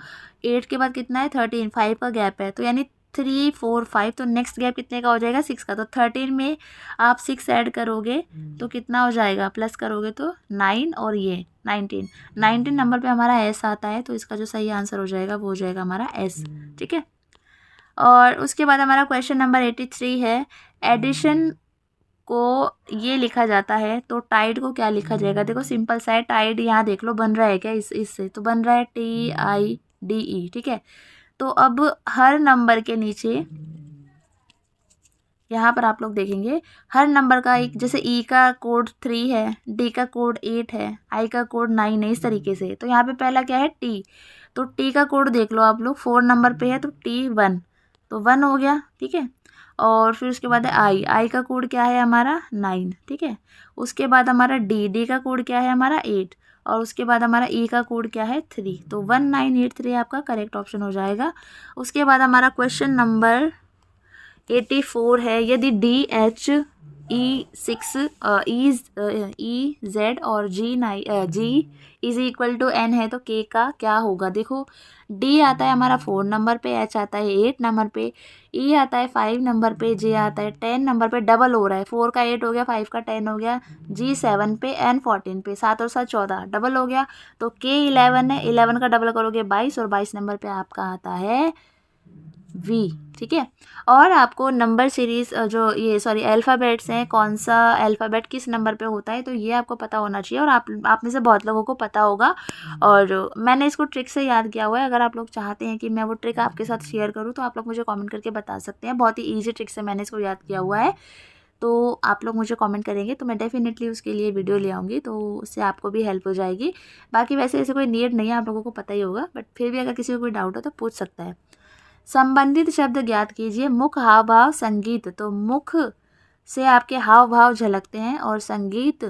Speaker 1: 8 के बाद कितना है 13, 5 का गैप है। तो यानी 3 4 5, तो नेक्स्ट गैप कितने का हो जाएगा 6 का। तो 13 में आप 6 ऐड करोगे तो कितना हो जाएगा, प्लस करोगे तो 9 और ये 19 नंबर पे हमारा एस आता है। तो इसका जो सही आंसर हो जाएगा वो हो जाएगा हमारा एस। ठीक है। और उसके बाद हमारा क्वेश्चन नंबर 83 है। एडिशन को ये लिखा जाता है तो टाइड को क्या लिखा जाएगा। देखो सिंपल सा है, टाइड यहाँ देख लो बन रहा है क्या इससे, तो बन रहा है TIDE। ठीक है। तो अब हर नंबर के नीचे यहाँ पर आप लोग देखेंगे हर नंबर का एक, जैसे E का कोड 3 है, D का कोड 8 है, I का कोड 9 है, इस तरीके से। तो यहाँ पे पहला क्या है T, तो T का कोड देख लो आप लोग 4 नंबर पे है तो T1, तो 1 हो गया। ठीक है। और फिर उसके बाद है I का कोड क्या है हमारा 9। ठीक है। उसके बाद हमारा D का कोड क्या है हमारा 8, और उसके बाद हमारा E का कोड क्या है 3, तो 1983 आपका करेक्ट ऑप्शन हो जाएगा। उसके बाद हमारा क्वेश्चन नंबर 84 है। यदि DH E6 EZ और G is equal to N है तो K का क्या होगा। देखो D आता है हमारा 4 नंबर पे, H आता है 8 नंबर पे, E आता है 5 नंबर पे, J आता है 10 नंबर पे, डबल हो रहा है, 4 का 8 हो गया, 5 का 10 हो गया, G 7 पे, N 14 पे, 7 और 7 14 डबल हो गया। तो K 11 है, 11 का डबल करोगे 22 और 22 नंबर पे आपका आता है V। ठीक है। और आपको नंबर सीरीज़ जो ये अल्फ़ाबेट्स हैं, कौन सा अल्फ़ाबेट किस नंबर पे होता है, तो ये आपको पता होना चाहिए। और आप में से बहुत लोगों को पता होगा, और मैंने इसको ट्रिक से याद किया हुआ है। अगर आप लोग चाहते हैं कि मैं वो ट्रिक आपके साथ शेयर करूँ तो आप लोग मुझे कमेंट करके बता सकते हैं। बहुत ही ईजी ट्रिक से मैंने इसको याद किया हुआ है। तो आप लोग मुझे कमेंट करेंगे तो मैं डेफिनेटली उसके लिए वीडियो ले आऊँगी, तो उससे आपको भी हेल्प हो जाएगी। बाकी वैसे ऐसे कोई नीड नहीं है, आप लोगों को पता ही होगा, बट फिर भी अगर किसी को कोई डाउट हो तो पूछ सकता है। संबंधित शब्द ज्ञात कीजिए। मुख, हाव भाव, संगीत। तो मुख से आपके हाव भाव झलकते हैं, और संगीत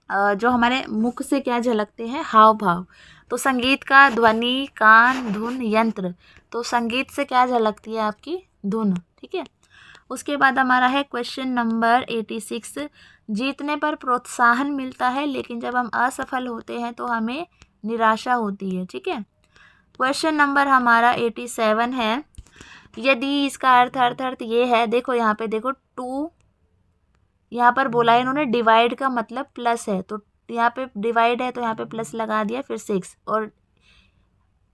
Speaker 1: जो हमारे मुख से क्या झलकते हैं, हाव भाव। तो संगीत का ध्वनि, कान, धुन, यंत्र। तो संगीत से क्या झलकती है आपकी धुन। ठीक है। उसके बाद हमारा है क्वेश्चन नंबर 86। जीतने पर प्रोत्साहन मिलता है लेकिन जब हम असफल होते हैं तो हमें निराशा होती है। ठीक है। क्वेश्चन नंबर हमारा 87 है। यदि इसका अर्थ ये है, देखो यहाँ पे देखो 2 यहाँ पर बोला है इन्होंने, डिवाइड का मतलब प्लस है, तो तो यहाँ पे डिवाइड है तो यहाँ पे प्लस लगा दिया, फिर 6, और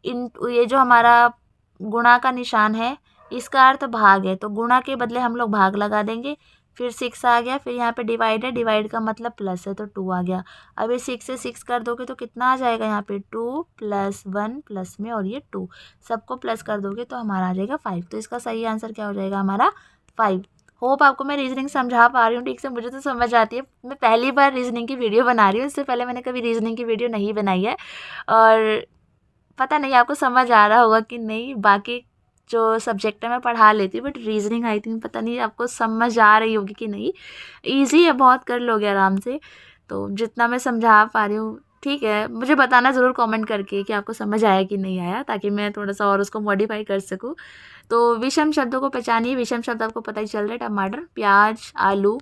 Speaker 1: इन ये जो हमारा गुणा का निशान है इसका अर्थ भाग है, तो गुणा के बदले हम लोग भाग लगा देंगे, फिर 6 आ गया, फिर यहाँ पे डिवाइड है, डिवाइड का मतलब प्लस है तो 2 आ गया। अब ये 6 से 6 कर दोगे तो कितना आ जाएगा, यहाँ पे 2 + 1 प्लस में और ये 2, सबको प्लस कर दोगे तो हमारा आ जाएगा 5। तो इसका सही आंसर क्या हो जाएगा हमारा 5। होप आपको मैं रीजनिंग समझा पा रही हूँ ठीक से, मुझे तो समझ आती है। मैं पहली बार रीजनिंग की वीडियो बना रही हूँ, इससे पहले मैंने कभी रीजनिंग की वीडियो नहीं बनाई है, और पता नहीं आपको समझ आ रहा होगा कि नहीं। बाकी जो सब्जेक्ट है मैं पढ़ा लेती हूँ, बट रीजनिंग आई थिंक पता नहीं आपको समझ आ रही होगी कि नहीं। ईजी है, बहुत कर लोगे आराम से। तो जितना मैं समझा पा रही हूँ ठीक है, मुझे बताना ज़रूर कमेंट करके कि आपको समझ आया कि नहीं आया, ताकि मैं थोड़ा सा और उसको मॉडिफाई कर सकूँ। तो विषम शब्दों को पहचानिए। विषम शब्द आपको पता ही चल रहा है, टमाटर, प्याज, आलू,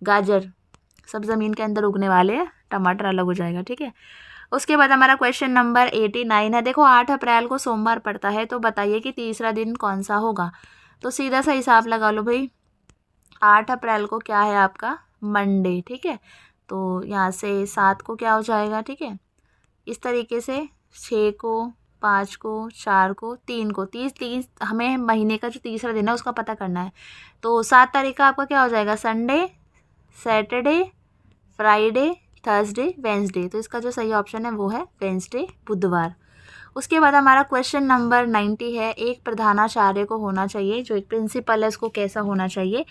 Speaker 1: गाजर सब ज़मीन के अंदर उगने वाले हैं, टमाटर अलग हो जाएगा, ठीक है। उसके बाद हमारा क्वेश्चन नंबर 89 है। देखो 8 अप्रैल को सोमवार पड़ता है, तो बताइए कि तीसरा दिन कौन सा होगा। तो सीधा सा हिसाब लगा लो भाई, 8 अप्रैल को क्या है आपका, मंडे, ठीक है। तो यहाँ से 7 को क्या हो जाएगा, ठीक है। इस तरीके से 6 को, 5 को, 4 को, 3 को, 30 हमें महीने का जो तीसरा दिन है उसका पता करना है। तो 7 तारीख का आपका क्या हो जाएगा, Sunday, Saturday, Friday, Thursday, Wednesday. तो इसका जो सही ऑप्शन है वो है वेंसडे, बुधवार। उसके बाद हमारा क्वेश्चन नंबर 90 है। एक प्रधानाचार्य को होना चाहिए, जो एक प्रिंसिपल है उसको कैसा होना चाहिए।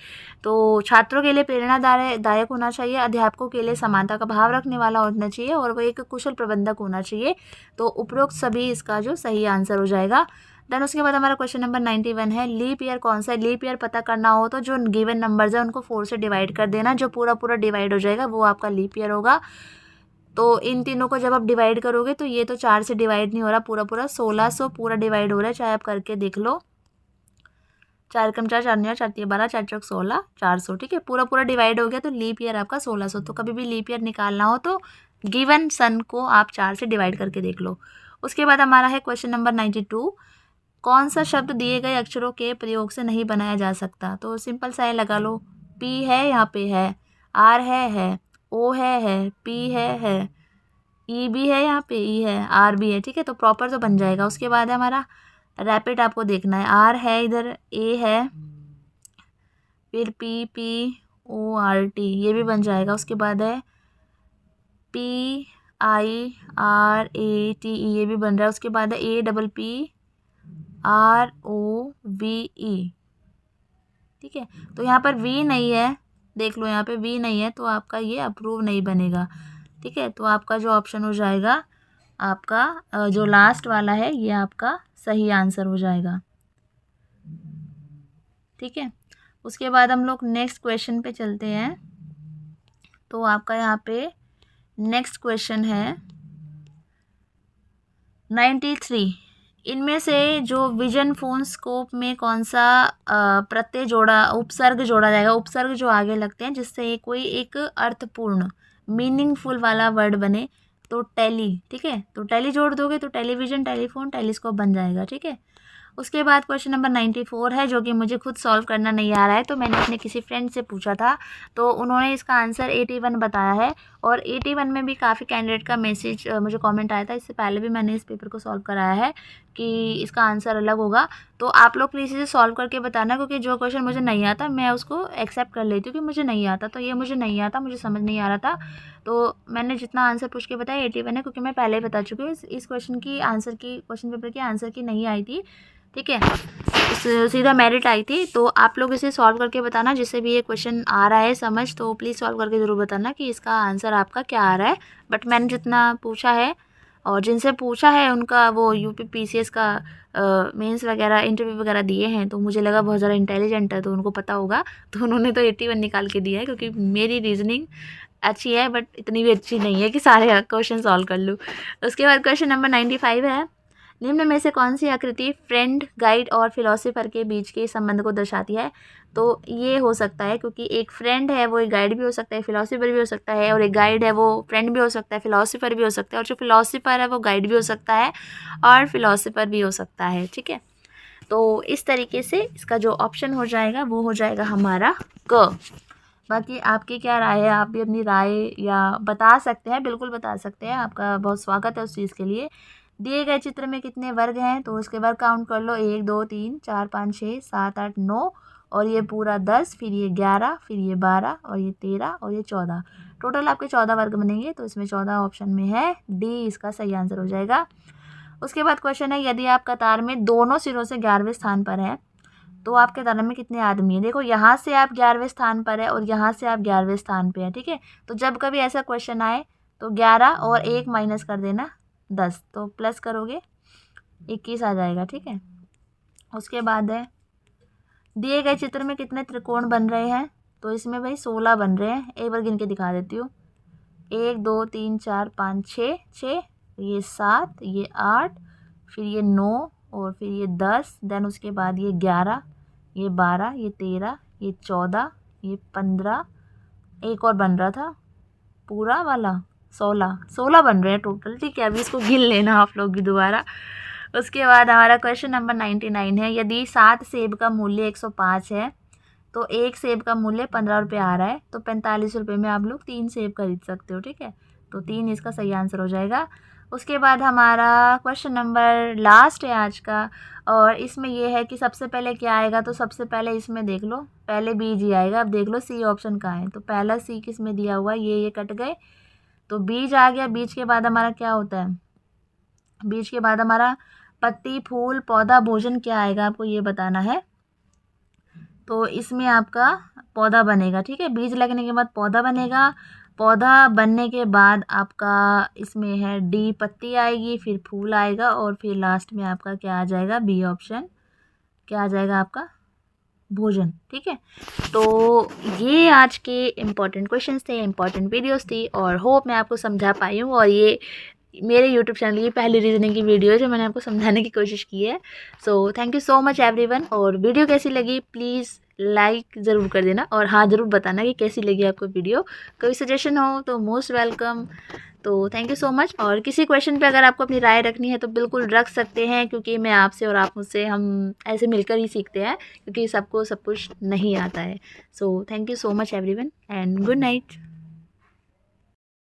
Speaker 1: तो छात्रों के लिए प्रेरणादायक होना चाहिए, अध्यापकों के लिए समानता का भाव रखने वाला होना चाहिए, और वो एक कुशल प्रबंधक होना चाहिए। तो उपरोक्त सभी इसका जो सही आंसर हो जाएगा। देन उसके बाद हमारा क्वेश्चन नंबर 91 है। लीप ईयर कौन सा है। लीप ईयर पता करना हो तो जो गिवन नंबर्स है उनको 4 से डिवाइड कर देना, जो पूरा पूरा डिवाइड हो जाएगा वो आपका लीप ईयर होगा। तो इन तीनों को जब आप डिवाइड करोगे तो ये तो 4 से डिवाइड नहीं हो रहा, पूरा पूरा 1600 पूरा डिवाइड हो रहा है, चाहे आप करके देख लो। 4 कम 4, 4 नहीं, 4 3 12, 4 चौक 16, 400, ठीक है। पूरा पूरा डिवाइड हो गया तो लीप ईयर आपका 1600। तो कभी भी लीप ईयर निकालना हो तो गिवन सन को आप 4 से डिवाइड करके देख लो। उसके बाद हमारा है क्वेश्चन नंबर 92। कौन सा शब्द दिए गए अक्षरों के प्रयोग से नहीं बनाया जा सकता। तो सिंपल सा है, लगा लो। पी है, यहाँ पे है, आर है, ओ है, पी है, ई भी है, यहाँ पे ई है, आर भी है, ठीक है। तो प्रॉपर तो बन जाएगा। उसके बाद है हमारा रैपिड, आपको देखना है। आर है, इधर ए है, फिर PPORT, ये भी बन जाएगा। उसके बाद है PIRATE, ये भी बन रहा है। उसके बाद है APPROVE, ठीक है। तो यहाँ पर वी नहीं है, देख लो यहाँ पे वी नहीं है, तो आपका ये अप्रूव नहीं बनेगा, ठीक है। तो आपका जो ऑप्शन हो जाएगा, आपका जो लास्ट वाला है ये आपका सही आंसर हो जाएगा, ठीक है। उसके बाद हम लोग नेक्स्ट क्वेश्चन पे चलते हैं। तो आपका यहाँ पे नेक्स्ट क्वेश्चन है 93। इनमें से जो विजन फोन स्कोप में कौन सा प्रत्यय उपसर्ग जोड़ा जाएगा। उपसर्ग जो आगे लगते हैं जिससे कोई एक अर्थपूर्ण मीनिंगफुल वाला वर्ड बने। तो टेली, ठीक है। तो टेली जोड़ दोगे तो टेलीविजन, टेलीफोन, टेलीस्कोप बन जाएगा, ठीक है। उसके बाद क्वेश्चन नंबर 94 है, जो कि मुझे खुद सॉल्व करना नहीं आ रहा है, तो मैंने अपने किसी फ्रेंड से पूछा था, तो उन्होंने इसका आंसर 81 बताया है। और 81 में भी काफ़ी कैंडिडेट का मैसेज मुझे कमेंट आया था, इससे पहले भी मैंने इस पेपर को सॉल्व कराया है कि इसका आंसर अलग होगा। तो आप लोग प्लीज़ इसे सॉल्व करके बताना, क्योंकि जो क्वेश्चन मुझे नहीं आता मैं उसको एक्सेप्ट कर लेती हूँ कि मुझे नहीं आता। तो ये मुझे नहीं आता, मुझे समझ नहीं आ रहा था, तो मैंने जितना आंसर पूछ के बताया 81 है, क्योंकि मैं पहले ही बता चुकी हूँ इस क्वेश्चन की आंसर की, क्वेश्चन पेपर की आंसर की नहीं आई थी, ठीक है। सीधा मेरिट आई थी। तो आप लोग इसे सॉल्व करके बताना, जिससे भी ये क्वेश्चन आ रहा है समझ, तो प्लीज़ सॉल्व करके ज़रूर बताना कि इसका आंसर आपका क्या आ रहा है। बट मैंने जितना पूछा है और जिनसे पूछा है उनका वो UP PCS का मेंस वगैरह इंटरव्यू वगैरह दिए हैं, तो मुझे लगा बहुत ज़्यादा इंटेलिजेंट है तो उनको पता होगा, तो उन्होंने तो 81 निकाल के दिया है। क्योंकि मेरी रीजनिंग अच्छी है बट इतनी भी अच्छी नहीं है कि सारे क्वेश्चन सॉल्व कर लूँ। उसके बाद क्वेश्चन नंबर 95 है। निम्न में से कौन सी आकृति फ्रेंड, गाइड और फिलोसोफर के बीच के संबंध को दर्शाती है। तो ये हो सकता है, क्योंकि एक फ्रेंड है वो एक गाइड भी हो सकता है, फिलोसोफर भी हो सकता है, और एक गाइड है वो फ्रेंड भी हो सकता है, फिलोसोफर भी हो सकता है, और जो फिलोसोफर है वो गाइड भी हो सकता है और फिलोसोफर भी हो सकता है, ठीक है। तो इस तरीके से इसका जो ऑप्शन हो जाएगा वो हो जाएगा हमारा क। बाकी आपकी क्या राय है, आप भी अपनी राय या बता सकते हैं, बिल्कुल बता सकते हैं, आपका बहुत स्वागत है उस चीज़ के लिए। दिए गए चित्र में कितने वर्ग हैं, तो उसके वर्ग काउंट कर लो, 1 2 3 4 5 6 7 8 9 और ये पूरा 10, फिर ये 11, फिर ये 12 और ये 13 और ये 14। टोटल आपके 14 वर्ग बनेंगे, तो इसमें 14 ऑप्शन में है, डी इसका सही आंसर हो जाएगा। उसके बाद क्वेश्चन है, यदि आप कतार में दोनों सिरों से 11वें स्थान पर हैं तो आपके कतार में कितने आदमी हैं। देखो यहाँ से आप 11वें स्थान पर है और यहाँ से आप 11वें स्थान पे हैं, ठीक है। तो जब कभी ऐसा क्वेश्चन आए तो 11 और 1 माइनस कर देना 10, तो प्लस करोगे 21 आ जाएगा, ठीक है। उसके बाद है, दिए गए चित्र में कितने त्रिकोण बन रहे हैं, तो इसमें भाई 16 बन रहे हैं। एक बार गिन के दिखा देती हूँ, 1 2 3 4 5 6 6, ये 7, ये 8, फिर ये 9 और फिर ये 10, देन उसके बाद ये 11, ये 12, ये 13, ये 14, ये 15, एक और बन रहा था पूरा वाला 16 बन रहे हैं टोटल, ठीक है। अभी इसको गिन लेना आप लोग भी दोबारा। उसके बाद हमारा क्वेश्चन नंबर 99 है, यदि 7 सेब का मूल्य 105 है तो एक सेब का मूल्य 15 रुपये आ रहा है, तो 45 रुपये में आप लोग 3 सेब खरीद सकते हो, ठीक है। तो 3 इसका सही आंसर हो जाएगा। उसके बाद हमारा क्वेश्चन नंबर लास्ट है आज का, और इसमें यह है कि सबसे पहले क्या आएगा, तो सबसे पहले इसमें देख लो, पहले बीज ही आएगा। अब देख लो सी ऑप्शन कहाँ है, तो पहला सी किस में दिया हुआ है, ये कट गए, तो बीज आ गया। बीज के बाद हमारा क्या होता है, बीज के बाद हमारा पत्ती, फूल, पौधा, भोजन क्या आएगा, आपको ये बताना है। तो इसमें आपका पौधा बनेगा, ठीक है। बीज लगने के बाद पौधा बनेगा, पौधा बनने के बाद आपका इसमें है डी पत्ती आएगी, फिर फूल आएगा और फिर लास्ट में आपका क्या आ जाएगा, बी ऑप्शन क्या आ जाएगा आपका, भोजन, ठीक है। तो ये आज के इम्पॉर्टेंट क्वेश्चंस थे, इम्पॉर्टेंट वीडियोस थी, और होप मैं आपको समझा पाई हूँ। और ये मेरे यूट्यूब चैनल की पहली रीजनिंग की वीडियो है जो मैंने आपको समझाने की कोशिश की है। सो thank you so much everyone. और वीडियो कैसी लगी प्लीज़ लाइक ज़रूर कर देना, और हाँ ज़रूर बताना कि कैसी लगी आपको वीडियो। कोई सजेशन हो तो मोस्ट वेलकम। तो थैंक यू सो मच। और किसी क्वेश्चन पे अगर आपको अपनी राय रखनी है तो बिल्कुल रख सकते हैं, क्योंकि मैं आपसे और आप मुझसे, हम ऐसे मिलकर ही सीखते हैं, क्योंकि सबको सब कुछ नहीं आता है। सो thank you so much everyone and good night.